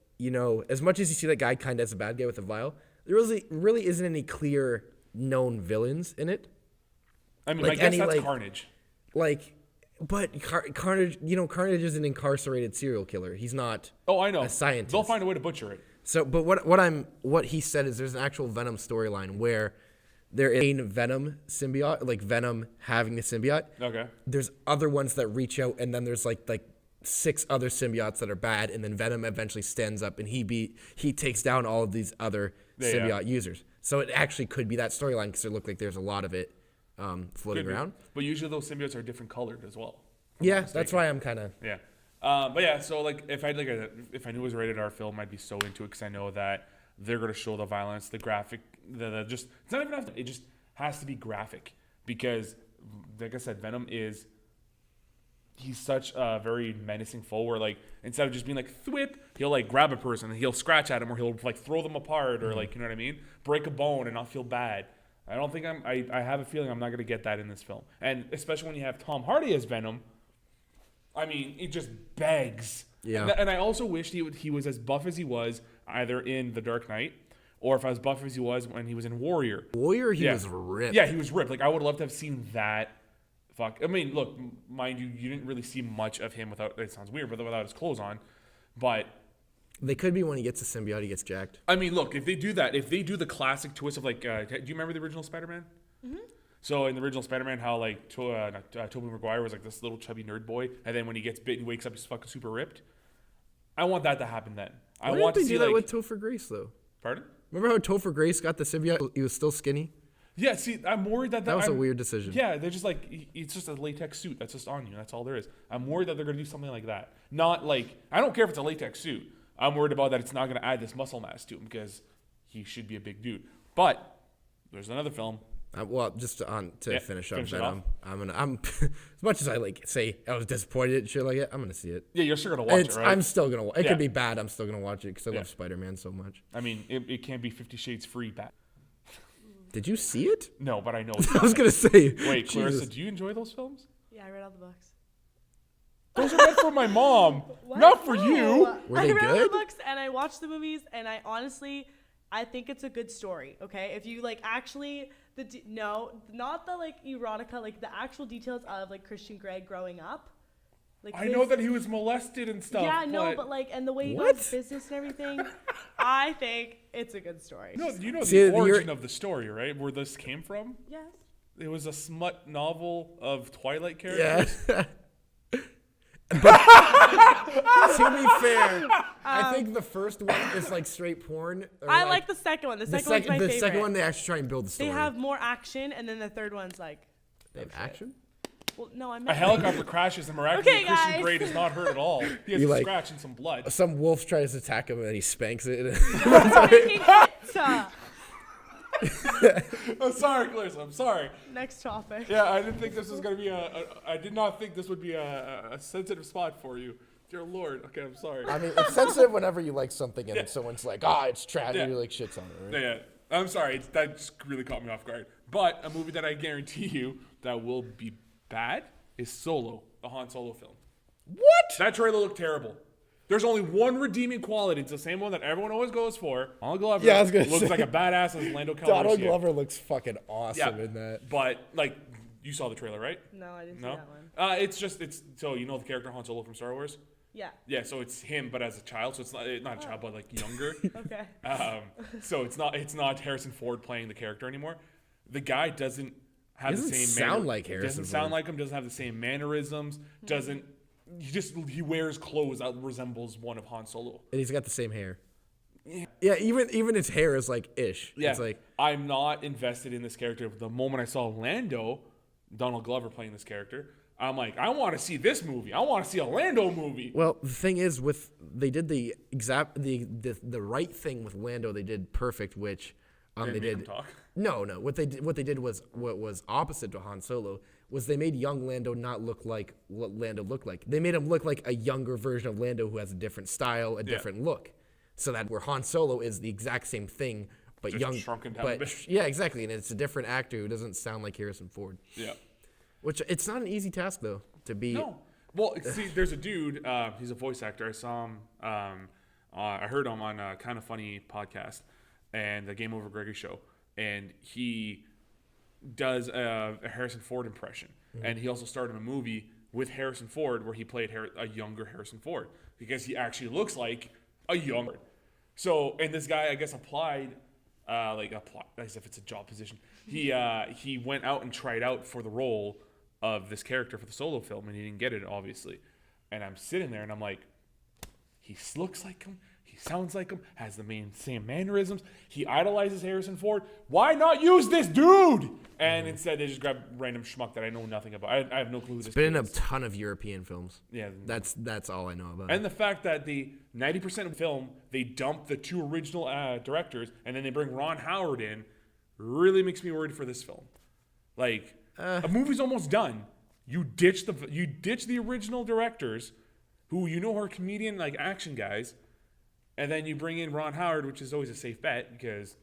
as much as you see that guy kind of as a bad guy with a vial, there really isn't any clear known villains in it. I mean, Like I guess any, that's like- Carnage. But Carnage, Carnage is an incarcerated serial killer. He's not Oh, I know. a scientist. They'll find a way to butcher it. So, but what he said is there's an actual Venom storyline where there is a Venom symbiote, like Venom having the symbiote. Okay. There's other ones that reach out, and then there's like 6 other symbiotes that are bad, and then Venom eventually stands up and he takes down all of these other symbiote users. So it actually could be that storyline because it looked like there's a lot of it floating Could be. around. But usually those symbiotes are different colored as well. Yeah, that's why I'm kind of. Yeah. But yeah, so like if I knew it was a rated R film, I'd be so into it because I know that they're gonna show the violence, the graphic, it's not even it just has to be graphic because, like I said, Venom he's such a very menacing foe where like instead of just being like thwip, he'll like grab a person and he'll scratch at him or he'll like throw them apart or like, you know what I mean, break a bone and not feel bad. I don't think I have a feeling I'm not gonna get that in this film, and especially when you have Tom Hardy as Venom. I mean, it just begs. Yeah. And I also wished he was as buff as he was either in The Dark Knight or if I was buff as he was when he was in Warrior. Warrior, he was ripped. Yeah, he was ripped. Like, I would love to have seen that. Fuck. I mean, look, mind you, you didn't really see much of him without, it sounds weird, but without his clothes on. But They could be when he gets a symbiote, he gets jacked. I mean, look, if they do that, if they do the classic twist of like, do you remember the original Spider-Man? Mm-hmm. So in the original Spider-Man, how like Tobey Maguire was like this little chubby nerd boy, and then when he gets bit, he wakes up, he's fucking super ripped. I want that to happen then. I Why want to didn't they see do that like, with Topher Grace though? Pardon? Remember how Topher Grace got the symbiote? He was still skinny. Yeah, see, I'm worried that That was a weird decision. Yeah, they're just like, it's just a latex suit that's just on you. That's all there is. I'm worried that they're going to do something like that. Not like, I don't care if it's a latex suit. I'm worried about that it's not going to add this muscle mass to him because he should be a big dude. But there's another film. Well, just to finish up finish it Venom, I'm as much as I like say I was disappointed and shit like it, I'm gonna see it. Yeah, you're still going to watch it, right? I'm still gonna. It Yeah. could be bad. I'm still gonna watch it because I love Spider-Man so much. I mean, it can't be 50 Shades free back. Did you see it? No, but I know. I was gonna say. Wait, Clarissa, Jesus. do you enjoy those films? Yeah, I read all the books. Those are meant for my mom, not for you. Were I they read all good? the books and I watched the movies, and I honestly, I think it's a good story. Okay, if you like actually not the like erotica, like the actual details of like Christian Grey growing up. Like I know that he was molested and stuff. Yeah, no, but like, and the way he What? does business and everything, I think it's a good story. No, you know See, the origin of the story, right? Where this came from? Yes. It was a smut novel of Twilight characters. Yeah. But to be fair, I think the first one is like straight porn. or, I like the second one. The second one's my the favorite. second one they actually try and build the story. They have more action, and then the third one's like They have action. Well, no, I A meant helicopter crashes and miraculously Okay, Christian guys. Grey is not hurt at all. He has You a like- scratch and some blood. Some wolf tries to attack him and he spanks it. making pizza. I'm sorry, Clarissa. I'm sorry. Next topic. Yeah, I didn't think this was gonna be I did not think this would be a sensitive spot for you. Dear Lord. Okay, I'm sorry. I mean, it's sensitive whenever you like something and then someone's like, it's trash. Yeah. And you're like, shits on it, right? Yeah, I'm sorry. That just really caught me off guard. But a movie that I guarantee you that will be bad is Solo, the Han Solo film. What? That trailer looked terrible. There's only one redeeming quality. It's the same one that everyone always goes for. Donald Glover Yeah, I was gonna looks say. like a badass as Lando Calrissian. Donald Glover looks fucking awesome Yeah, in that. but like you saw the trailer, right? No, I didn't see No. that one. It's so you know the character Han Solo from Star Wars. Yeah. Yeah, so it's him, but as a child. So it's not a child, but like younger. Okay. So it's not Harrison Ford playing the character anymore. The guy doesn't have He the doesn't same sound like Harrison Doesn't sound Ford. like him. Doesn't have the same mannerisms. Doesn't. He wears clothes that resembles one of Han Solo. And he's got the same hair. Yeah, even his hair is like ish. Yeah, It's like, I'm not invested in this character. The moment I saw Donald Glover playing this character, I'm like, I want to see this movie. I want to see a Lando movie. well, the thing is, they did the right thing with Lando. They did perfect, which Didn't they make him did. talk. No. What they did was what was opposite to Han Solo was they made young Lando not look like what Lando looked like. They made him look like a younger version of Lando who has a different style, a different look. So that where Han Solo is the exact same thing, but Just young. shrunken down a but bit. yeah, exactly, and it's a different actor who doesn't sound like Harrison Ford. Yeah. Which it's not an easy task though to be. No. Well, see, there's a dude. He's a voice actor. I saw him. I heard him on a Kind of Funny podcast and the Game Over Gregory show, and he does a Harrison Ford impression, and he also starred in a movie with Harrison Ford where he played a younger Harrison Ford because he actually looks like a younger. So, and this guy, I guess, applied as if it's a job position. He went out and tried out for the role of this character for the Solo film, and he didn't get it, obviously. And I'm sitting there, and I'm like, he looks like him, he sounds like him, has the same mannerisms. He idolizes Harrison Ford. Why not use this dude? And instead, they just grab random schmuck that I know nothing about. I have no clue who this Been in kid a is. ton of European films. Yeah, That's all I know about. and the fact that the 90% of the film, they dump the two original directors, and then they bring Ron Howard in, really makes me worried for this film. Like, a movie's almost done. You ditch the original directors, who you know are comedian like action guys, and then you bring in Ron Howard, which is always a safe bet because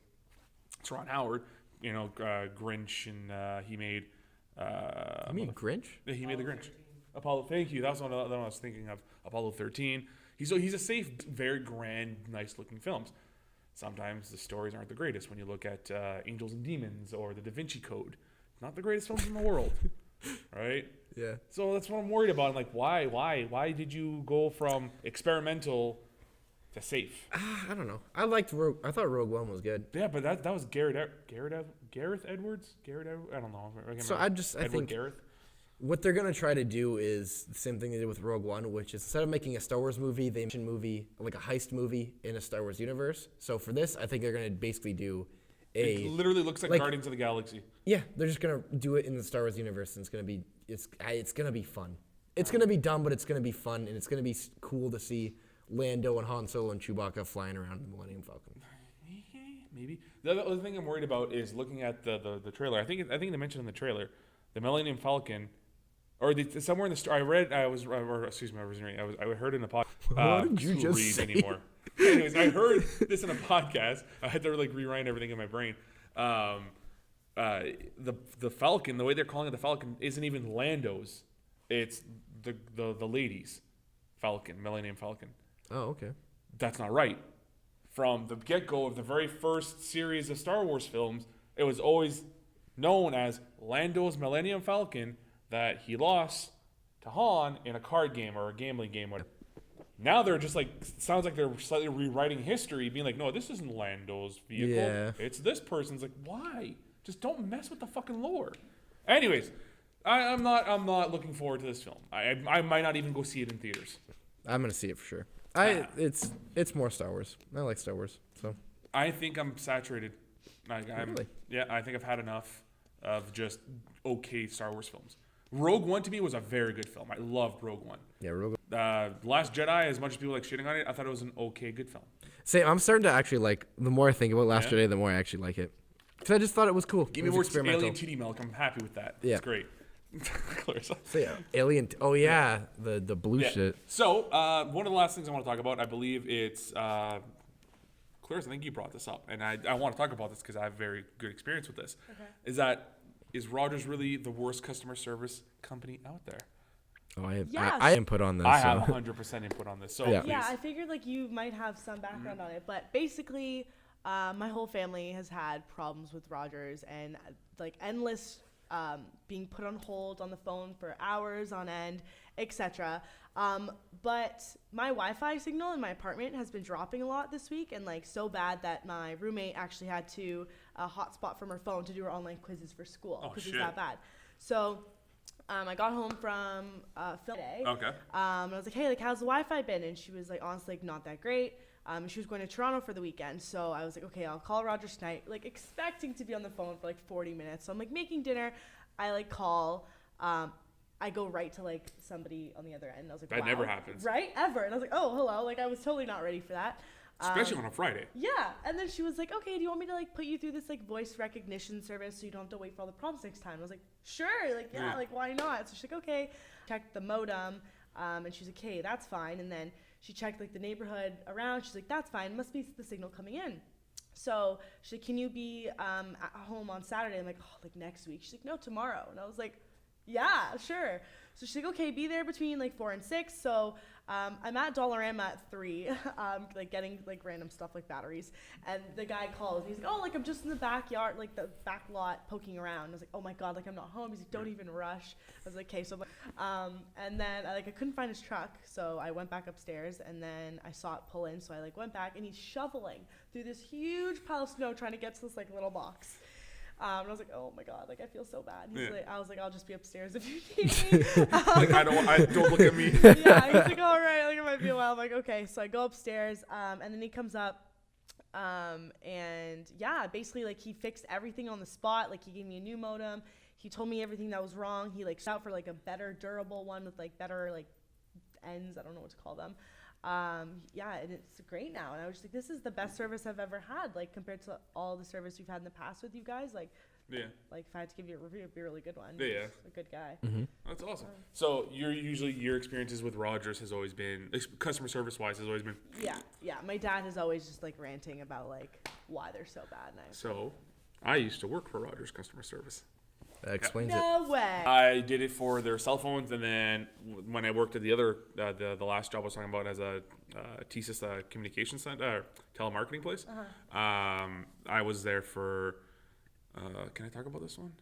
it's Ron Howard. You know, Grinch, and he made. You mean Grinch? Yeah, he made the Grinch. Apollo. Thank you. That was one I was thinking of. Apollo 13. He's a safe, very grand, nice looking films. Sometimes the stories aren't the greatest when you look at Angels and Demons or The Da Vinci Code. Not the greatest films in the world, right? Yeah. So that's what I'm worried about. I'm like, why did you go from experimental to safe? I don't know. I thought Rogue One was good. Yeah, but that was Gareth Edwards. I don't know. I can't So remember. I Edward think Gareth. what they're gonna try to do is the same thing they did with Rogue One, which is instead of making a Star Wars movie, they make a movie like a heist movie in a Star Wars universe. So for this, I think they're gonna basically do It literally looks like Guardians of the Galaxy. Yeah, they're just gonna do it in the Star Wars universe, and it's gonna be fun. It's gonna be dumb, but it's gonna be fun, and it's gonna be cool to see Lando and Han Solo and Chewbacca flying around in the Millennium Falcon. Maybe. The other thing I'm worried about is looking at the trailer. I think they mentioned in the trailer the Millennium Falcon, or somewhere in the story. I heard in a podcast. What did you just say? Anymore. Anyways, I heard this in a podcast. I had to rewind everything in my brain. The Falcon, the way they're calling it the Falcon, isn't even Lando's. It's the ladies' Falcon, Millennium Falcon. Oh, okay. That's not right. From the get-go of the very first series of Star Wars films, it was always known as Lando's Millennium Falcon that he lost to Han in a card game or a gambling game. Whatever. Now they're just sounds like they're slightly rewriting history, being like, no, this isn't Lando's vehicle. Yeah. It's this person's. Like, why? Just don't mess with the fucking lore. Anyways, I'm not looking forward to this film. I might not even go see it in theaters. I'm gonna see it for sure. It's more Star Wars. I like Star Wars, so. I think I'm saturated. Really? Yeah, I think I've had enough of just okay Star Wars films. Rogue One to me was a very good film. I loved Rogue One. Yeah, Rogue. Last Jedi, as much as people like shitting on it, I thought it was an okay, good film. Same. I'm starting to actually like. The more I think about Last Jedi, the more I actually like it. Because I just thought it was cool. Give me more alien titty milk. I'm happy with that. Yeah. It's great. Clarissa. So yeah, alien. Oh yeah, the blue shit. So one of the last things I want to talk about, I believe it's Clarissa. I think you brought this up, and I want to talk about this because I have very good experience with this. Okay. Is Rogers really the worst customer service company out there? Oh, I have Yes. I input on this. I have 100% input on this. So Yeah. Yeah, I figured like you might have some background on it, but basically, my whole family has had problems with Rogers and like endless being put on hold on the phone for hours on end, etc. But my Wi-Fi signal in my apartment has been dropping a lot this week, and like so bad that my roommate actually had to hotspot from her phone to do her online quizzes for school because it's that bad. So I got home from film today. Okay. And I was like, hey, like, how's the Wi-Fi been? And she was like, honestly, like, not that great. She was going to Toronto for the weekend. So I was like, okay, I'll call Rogers tonight, like, expecting to be on the phone for, like, 40 minutes. So I'm, like, making dinner. I, like, call. I go right to, like, somebody on the other end. I was like, That wow. never happens. Right? Ever. And I was like, oh, hello. Like, I was totally not ready for that. Especially on a Friday. Yeah. And then she was like, okay, do you want me to, like, put you through this, like, voice recognition service so you don't have to wait for all the prompts next time? I was like, sure. Like, yeah, like, why not? So she's like, okay. Checked the modem. And she's like, hey, that's fine. And then she checked, like, the neighborhood around. She's like, that's fine. Must be the signal coming in. So she's like, can you be at home on Saturday? I'm like, oh, like, next week. She's like, no, tomorrow. And I was like, yeah, sure. So she's like, okay, be there between, like, 4 and 6. So I'm at Dollarama at 3, like, getting, like, random stuff like batteries. And the guy calls. He's like, oh, like, I'm just in the backyard, like, the back lot poking around. I was like, oh, my God, like, I'm not home. He's like, don't even rush. I was like, okay. So, and then, I couldn't find his truck. So I went back upstairs, and then I saw it pull in. So I, like, went back, and he's shoveling through this huge pile of snow trying to get to this, like, little box. And I was like, oh my God, like, I feel so bad. He's like, I was like, I'll just be upstairs if you need me. Like, don't look at me. Yeah, he's like, all right, like, it might be a while. I'm like, okay. So I go upstairs, and then he comes up, and yeah, basically, like, he fixed everything on the spot. Like, he gave me a new modem. He told me everything that was wrong. He, like, shot for, like, a better durable one with, like, better, like, ends. I don't know what to call them. Yeah, and it's great now. And I was just like, this is the best service I've ever had, like, compared to all the service we've had in the past with you guys. Like, like, if I had to give you a review, it'd be a really good one. Yeah. He's a good guy. That's awesome. So your experiences with Rogers has always been, customer service wise, has always been. Yeah. My dad is always just, like, ranting about, like, why they're so bad. And I used to work for Rogers customer service. That explains it. no way. I did it for their cell phones, and then when I worked at the other, the last job I was talking about as a thesis communication center, telemarketing place, I was there for. Can I talk about this one?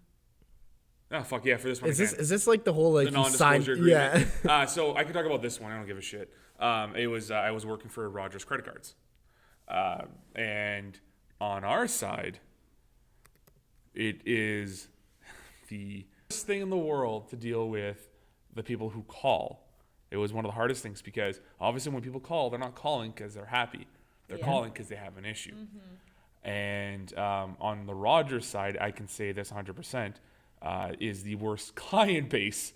Oh fuck yeah! For this one, Is this like the whole like the non-disclosure agreement? Yeah. So I can talk about this one. I don't give a shit. It was I was working for Rogers credit cards, and on our side, it is the hardest thing in the world to deal with the people who call. It was one of the hardest things because obviously when people call, they're not calling because they're happy. They're calling because they have an issue. And on the Rogers side, I can say this 100%, is the worst client base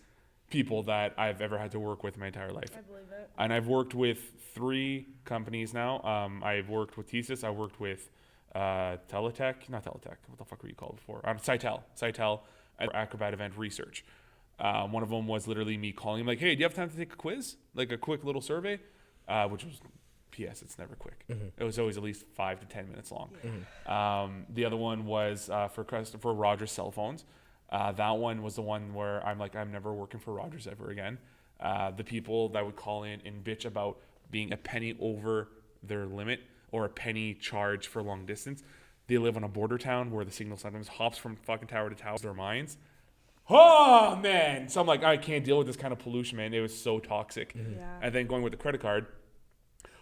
people that I've ever had to work with my entire life. I believe it. And I've worked with 3 companies now. I've worked with Thesis. I worked with not Teletech. What the fuck were you called before? Sitel. Acrobat Event Research. One of them was literally me calling him like, hey, do you have time to take a quiz? Like a quick little survey? Which was, P.S., it's never quick. It was always at least 5 to 10 minutes long. The other one was for Rogers cell phones. That one was the one where I'm like, I'm never working for Rogers ever again. The people that would call in and bitch about being a penny over their limit or a penny charge for long distance. They live in a border town where the signal sometimes hops from fucking tower to tower. Their minds. Oh, man. So I'm like, I can't deal with this kind of pollution, man. It was so toxic. Yeah. And then going with the credit card.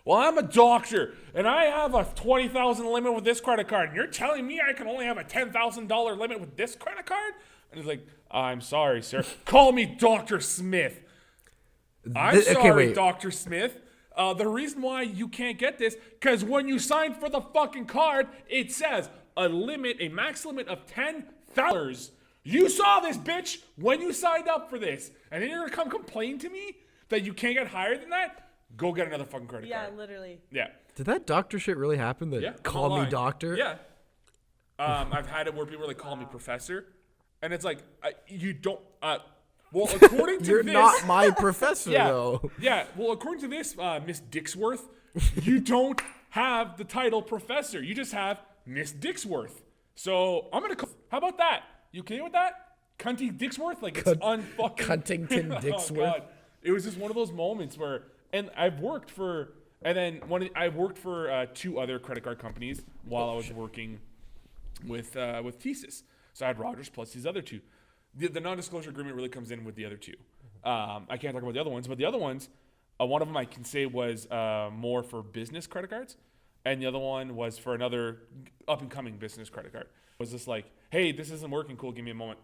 Well, I'm a doctor, and I have a $20,000 limit with this credit card, and you're telling me I can only have a $10,000 limit with this credit card? And he's like, I'm sorry, sir. Call me Dr. Smith. I'm sorry, Dr. Smith. The reason why you can't get this, because when you sign for the fucking card, it says a max limit of $10,000 You saw this, bitch, when you signed up for this. And then you're going to come complain to me that you can't get higher than that? Go get another fucking credit card. Yeah, literally. Yeah. Did that doctor shit really happen? Call me doctor? Yeah. I've had it where people are like, call me professor. And it's like, you don't, well, according to You're this. not my professor, Yeah. though. Yeah. Well, according to this, Miss Dixworth, you don't have the title professor. You just have Miss Dixworth. So I'm going to, how about that? You okay with that? Cunty Dixworth? Like, it's unfucking. Cuntington Dixworth. Oh, God. It was just one of those moments where, and I've worked for, and then I worked for 2 other credit card companies while I was working with Thesis. So I had Rogers plus these other 2. The non-disclosure agreement really comes in with the other 2. I can't talk about the other ones, but the other ones, one of them I can say was more for business credit cards, and the other one was for another up-and-coming business credit card. It was just like, hey, this isn't working, cool, give me a moment.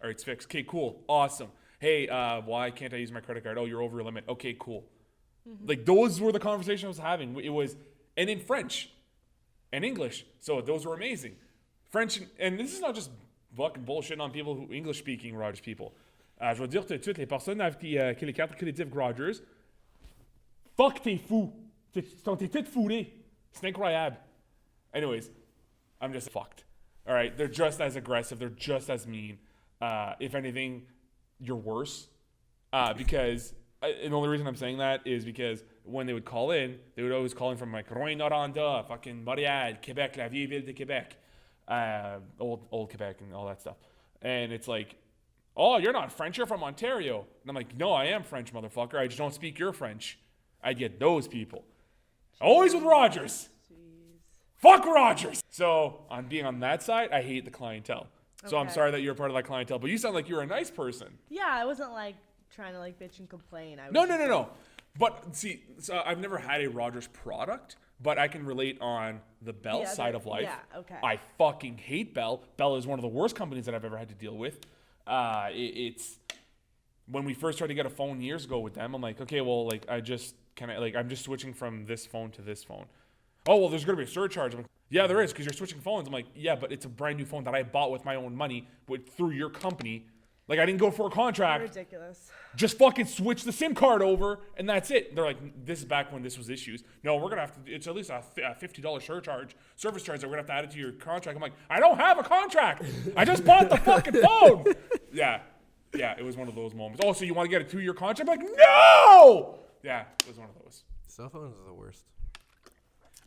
All right, it's fixed. Okay, cool, awesome. Hey, why can't I use my credit card? Oh, you're over your limit. Okay, cool. Like, those were the conversations I was having. It was, and in French and English, so those were amazing. French, and this is not just fucking bullshit on people who English-speaking Rogers people. Je veux dire tout de suite, les personnes qui les cartes créditives Rogers, fuck, t'es fou. T'es tout fourré. C'est incroyable. Anyways, I'm just fucked. All right, they're just as aggressive. They're just as mean. If anything, you're worse. Because, and the only reason I'm saying that is because when they would call in, they would always call in from like Rouyn-Noranda, fucking Montréal, Québec, la vieille ville de Québec, old Quebec and all that stuff. And it's like, oh, you're not French, you're from Ontario. And I'm like, no, I am French, motherfucker. I just don't speak your French. I get those people. Always with Rogers. Fuck Rogers. So on being on that side, I hate the clientele. So I'm sorry that you're a part of that clientele, but you sound like you're a nice person. Yeah, I wasn't like trying to like bitch and complain. No. But see, so I've never had a Rogers product, but I can relate on the Bell side of life. Yeah, okay. I fucking hate Bell. Bell is one of the worst companies that I've ever had to deal with. It's when we first tried to get a phone years ago with them, I'm like, okay, well, like I'm just switching from this phone to this phone. Oh, well, there's going to be a surcharge. I'm like, yeah, there is, because you're switching phones. I'm like, yeah, but it's a brand new phone that I bought with my own money through your company. Like, I didn't go for a contract. Ridiculous. Just fucking switch the SIM card over, and that's it. They're like, this is back when this was issues. No, we're going to have to, it's at least a $50 service charge that we're going to have to add it to your contract. I'm like, I don't have a contract. I just bought the fucking phone. Yeah, it was one of those moments. Oh, so you want to get a 2-year contract? I'm like, no! Yeah, it was one of those. Cell phones are the worst.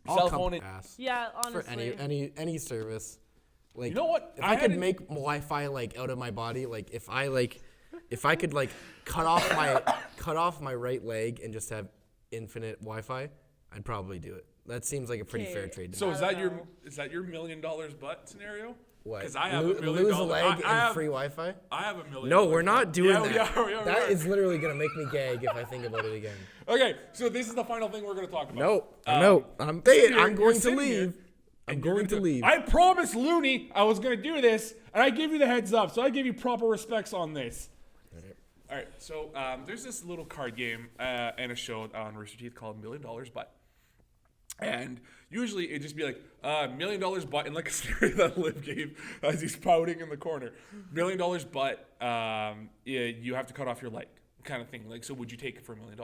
Cell phone ass. Yeah, honestly. For any service. Like, you know what? If I could make Wi-Fi like out of my body, like if I could like cut off my right leg and just have infinite Wi-Fi, I'd probably do it. That seems like a pretty fair trade. To So me. is that your $1 million butt scenario? What? Because I have $1 million. Lose a leg and free Wi-Fi? I have $1 million. No, we're not doing that. Yeah, that is literally gonna make me gag if I think about it again. Okay, so this is the final thing we're going to talk about. No, I'm going to leave. I'm going to leave. I promised Looney I was going to do this, and I gave you the heads up, so I give you proper respects on this. All right, so there's this little card game and a show on Rooster Teeth called $1 Million Butt. And usually it'd just be like, $1 million butt, and like a scenario that Liv gave as he's pouting in the corner. $1 million butt, you have to cut off your leg, kind of thing. Like, so would you take it for $1 million?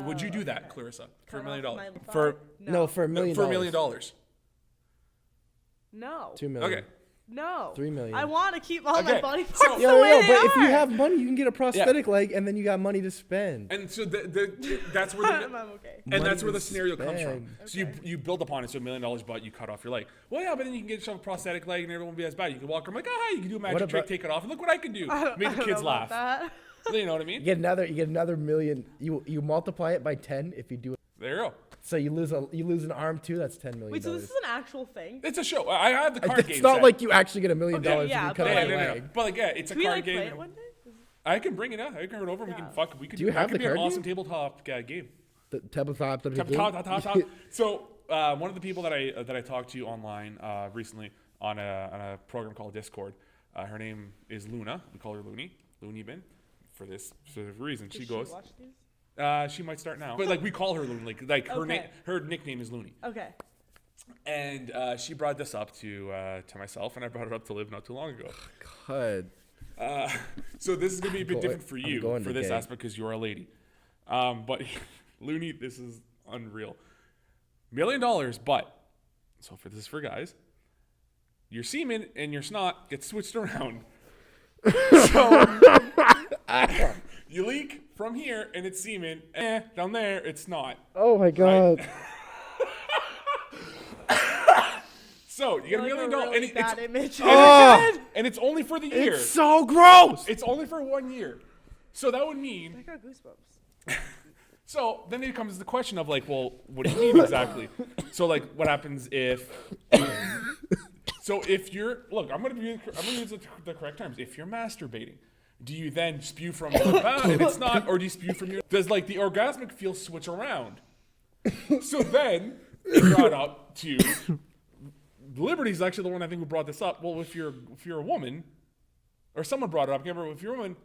Would you do that, Clarissa, for $1 million? For $1 million. For $1 million. No. 2 million. Okay. No. 3 million. I want to keep all my body parts So- the Yo, way they but if you are. have money, you can get a prosthetic leg, and then you got money to spend. And so that's where I'm okay. and that's where the to scenario comes from. spend. So you build upon it. So $1 million butt, you cut off your leg. Well, yeah, but then you can get yourself a prosthetic leg, and everyone won't be as bad. You can walk around like, you can do a magic What trick, about- take it off, and look what I can do. I Make the don't kids know laugh. about that. You know what I mean? You get another million. You multiply it by 10 if you do it. There you go. So you lose an arm too. That's $10 million. Wait, so this is an actual thing? It's a show. I have the card game. It's not set. like you actually get $1 million Okay, if yeah, you cut but off Yeah, your no. leg. But like, yeah, it's a Can we card like game. play it one day? I can bring it up. I can bring it over. We can fuck. We can Do you have that could the be an card awesome game? tabletop game. The tabletop. Top. So one of the people that I talked to online recently on a program called Discord, her name is Luna. We call her Looney Bin, for this specific reason. She goes. Watch these? She might start now, but like we call her Looney. Like her Okay. her nickname is Looney. Okay. And she brought this up to myself, and I brought it up to Liv not too long ago. God. So this is going to be a bit different for I'm you going for to this gay. aspect because you're a lady. But Looney, this is unreal. $1 million, but so this is for guys. Your semen and your snot get switched around. So you leak from here and it's semen. Down there it's not. Oh my God. Right? So you get $1 million, really and bad image. and it's only for the year. It's so gross. It's only for 1 year. So that would I mean. got goosebumps. So then it comes to the question of like, well, what do you mean exactly? So like, what happens if? So if you're I'm gonna use the correct terms. If you're masturbating, do you then spew from your mouth and it's not, or do you spew from your? Does like the orgasmic feel switch around? So then it brought up to. Liberty's actually the one I think who brought this up. Well, if you're a woman, or someone brought it up, I can't remember, if you're a woman,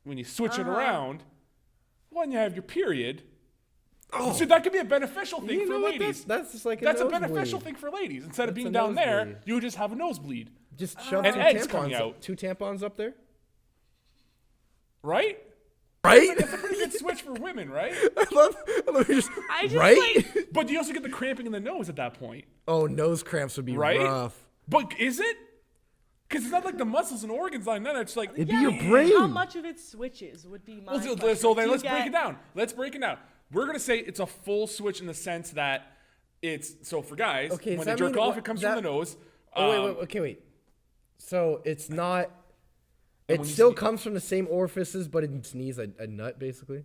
when you switch it around, when you have your period, so that could be a beneficial thing You for know what? ladies. That's just like That's a nosebleed. beneficial thing for ladies. Instead of That's being a down there, nosebleed. you would just have a nosebleed, Just shove And two eggs coming tampons, out. 2 tampons up there. right? Right? That's a pretty good switch for women, right? I love just, I just right? like. But you also get the cramping in the nose at that point, Oh, nose cramps would be right? rough. But is it? Because it's not like the muscles and organs like that. It's like It'd be your brain. How much of it switches would be my Well, question. so then Do you let's break get- it down. Let's break it down. We're gonna say it's a full switch in the sense that it's so for guys Okay, does when they that jerk mean off, what- it comes that- from the nose. Oh, wait. So it's not. And It when you still sneeze- comes from the same orifices, but it sneeze a nut, basically.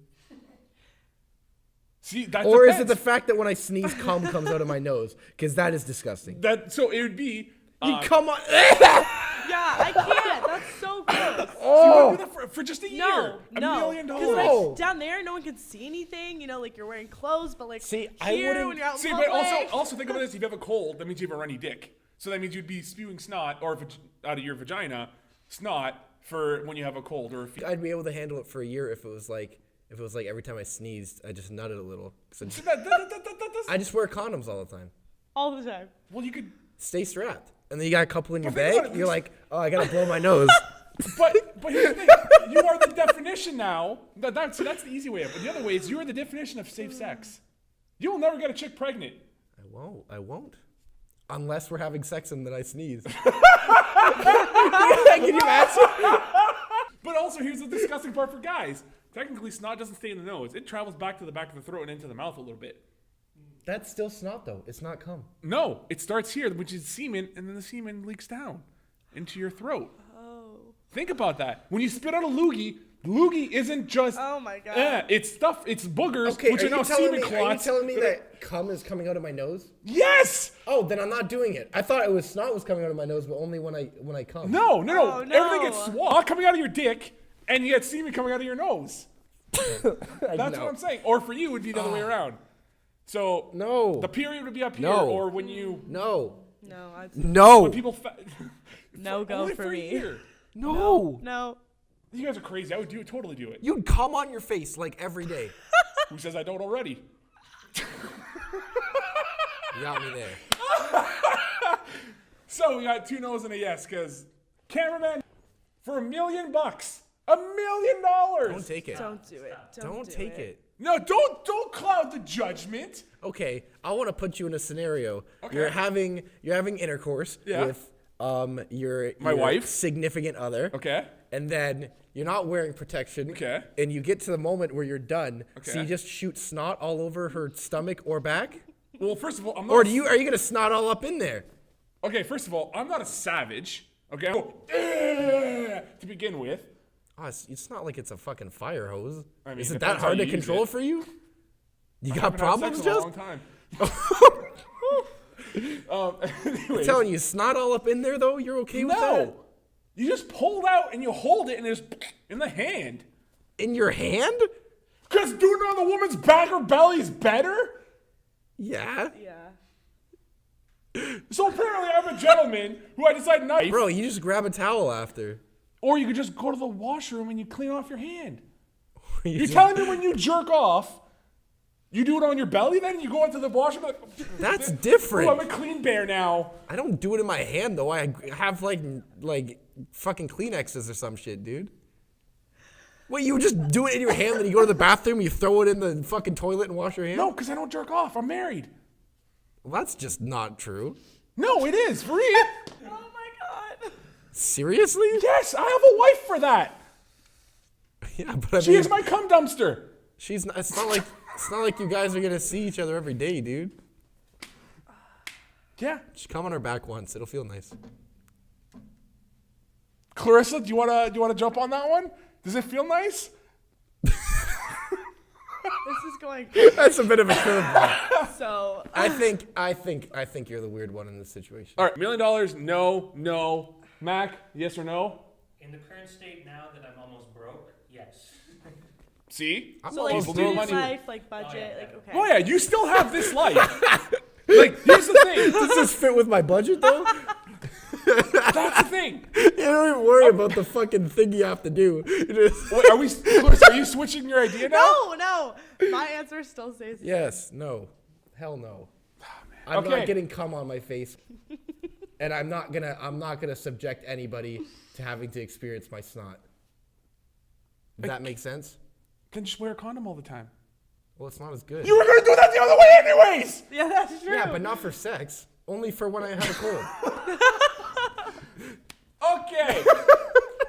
See, that Or is it depends. the fact that when I sneeze, cum comes out of my nose? Because that is disgusting. that? So it would be. You come on. Yeah, I can't. That's so gross. You would do that for just a year. No, $1 no. million. Because No. like down there, no one can see anything. You know, like you're wearing clothes, but like See, I here wouldn't- when you're out in See, but public. also think about this: if you have a cold, that means you have a runny dick. So that means you'd be spewing snot or out of your vagina, snot for when you have a cold or if you, I'd be able to handle it for a year if it was like every time I sneezed, I just nutted a little. 'Cause I just wear condoms all the time. all the time. well, you could. Stay strapped. And then you got a couple in your But think about bag. it, You're like, oh, I gotta blow my nose. But here's the thing: you are the definition now. That's the easy way. But the other way is you are the definition of safe sex. You will never get a chick pregnant. I won't. Unless we're having sex and then I sneeze. Can you imagine? But also, here's the disgusting part for guys. Technically, snot doesn't stay in the nose. It travels back to the back of the throat and into the mouth a little bit. That's still snot though. It's not cum. No, it starts here, which is semen, and then the semen leaks down into your throat. Oh. Think about that. When you spit out a loogie, loogie isn't just. Oh my god. It's stuff. It's boogers, Okay, which are are now you telling semen me? Are you clots. telling me that cum is coming out of my nose? Yes. Oh, then I'm not doing it. I thought it was snot was coming out of my nose, but only when I cum. No. Oh, Everything no. gets swat coming out of your dick, and you get semen coming out of your nose. That's what I'm saying. Or for you, it would be the other way around. So No. the period would be up here, No. or when you No. No, I'd No. when people no go only for for a me. year. No. No. You guys are crazy. I would totally do it. You'd cum on your face like every day. Who says I don't already? You got me there. So we got 2 no's and a yes, because cameraman for $1 million, $1 million. Don't take it. Don't do it. Don't do take it. No, don't cloud the judgment. Okay, I want to put you in a scenario. Okay. You're having intercourse Yeah. with your wife? significant other. Okay. And then you're not wearing protection. Okay. And you get to the moment where you're done. So Okay. you just shoot snot all over her stomach or back? Well, first of all, I'm not. Or are you gonna snot all up in there? Okay, first of all, I'm not a savage. Okay. To begin with. Oh, it's not like it's a fucking fire hose. I mean, Is it it that depends how hard to you use control it. for you? You I got haven't had problems, sex in a just? long time. Anyways, Telling you, snot all up in there though. You're okay with that? no. You just pull it out and you hold it and it's in the hand. In your hand? Because doing it on the woman's back or belly is better? Yeah. Yeah. So apparently I'm a gentleman who I decide not to. Bro, you just grab a towel after. Or you could just go to the washroom and you clean off your hand. You You're just- telling me when you jerk off, You do it on your belly then? You go into the washroom like, That's oh, different. I'm a clean bear now. I don't do it in my hand though. I have like fucking Kleenexes or some shit, dude. Wait, you just do it in your hand, then you go to the bathroom, you throw it in the fucking toilet and wash your hands? No, because I don't jerk off. I'm married. Well, that's just not true. No, it is. For real. Oh my god. Seriously? Yes, I have a wife for that. Yeah, but I She mean, is my cum dumpster. she's not. It's not like you guys are gonna see each other every day, dude. Yeah. Just come on her back once. It'll feel nice. Clarissa, do you wanna jump on that one? Does it feel nice? This is going That's a bit of a curveball. so. I think you're the weird one in this situation. All right, $1 million. No. Mac, yes or no? In the current state now that I'm almost broke, yes. See? I'm So like almost People do student money. life, like budget, yeah. like okay. Oh yeah, you still have this life. Like, here's the thing. Does this fit with my budget though? That's the thing. You don't even worry about the fucking thing you have to do. You just Wait, Clarissa, are you switching your idea now? No. My answer still stays. yes, no, hell no. I'm Okay. not getting cum on my face, and I'm not gonna subject anybody to having to experience my snot. Does that make sense? Then just wear a condom all the time. Well, it's not as good. You were gonna do that the other way anyways. Yeah, that's true. Yeah, but not for sex. Only for when I have a cold. Okay.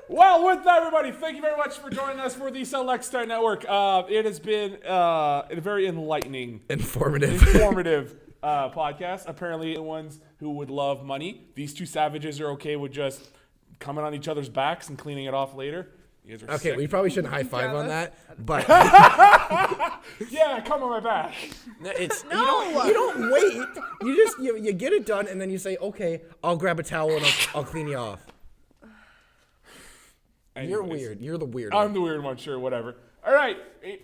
Well, with that, everybody, thank you very much for joining us for the Select Start Network. It has been a very enlightening, Informative. informative podcast. Apparently, the ones who would love money, these two savages are okay with just coming on each other's backs and cleaning it off later. You guys are Okay, sick. we probably shouldn't high five on that, but Yeah, come on my back. it's No! you don't wait. You just you get it done and then you say, okay, I'll grab a towel and I'll clean you off. You're Anyways, weird. You're the weird I'm one. the weird one, sure, whatever. All right, you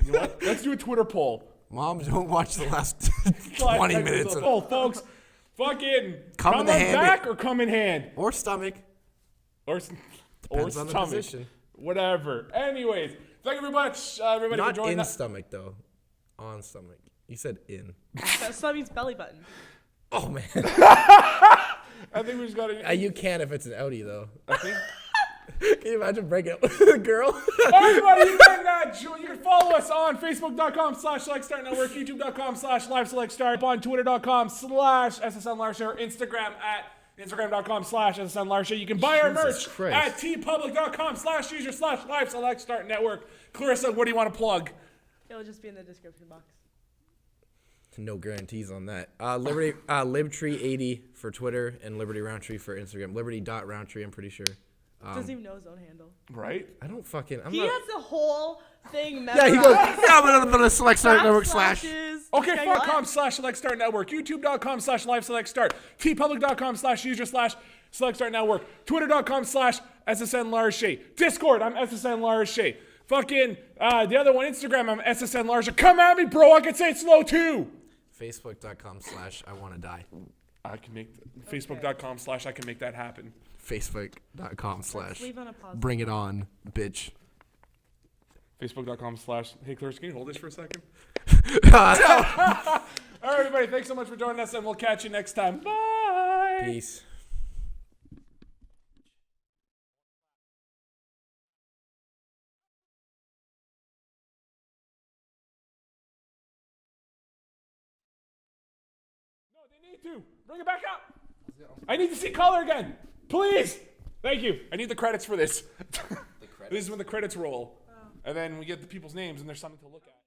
know what? Let's do a Twitter poll. Mom, don't watch the last 20 minutes. Of, Oh, folks, fucking Come come in the on hand. back or come in hand. or stomach. Or Depends on the stomach. position. Whatever. Anyways, thank you very much, everybody, for Not joining in us. stomach, though. On stomach. You said in. That means belly button. Oh, man. I think we just got to. You can if it's an outie, though. I think. Can you imagine breaking up with a girl? Everybody, you can follow us on Facebook.com/SelectStartNetwork, YouTube.com/LiveSelectStart, on Twitter.com/SSNLarsha, or Instagram at Instagram.com/SSNLarsha. You can buy our merch Jesus Christ. at tpublic.com/user/LiveSelectStartNetwork. Clarissa, what do you want to plug? It'll just be in the description box. No guarantees on that. Liberty, Libtree80 for Twitter and Liberty Roundtree for Instagram. Liberty.Roundtree, I'm pretty sure. Doesn't even know his own handle. Right? I don't fucking. I'm He not. has the whole thing Yeah, memorized. he goes. Yeah, I'm gonna select start network slash. Backslashes. Okay, This guy- fuck.com/SelectStartNetwork, YouTube.com/LiveSelectStart, tpublic.com/user/SelectStartNetwork, Twitter.com/SSNLarsha, Discord, I'm SSN Larsha. Fucking, the other one, Instagram, I'm SSN Larsha. Come at me, bro, I can say it slow too. Facebook.com/I wanna die. I can make, Facebook.com/I can make that happen. Facebook.com/ Leave on a pause. bring it on, bitch. Facebook.com/hey, Clarissa, can you hold this for a second? Peace. All right, everybody, thanks so much for joining us, and we'll catch you next time. Bye. No, they need to. Bring it back up. I need to see color again. Please. Thank you. I need the credits for this. This is when the credits roll. And then we get the people's names and there's something to look at.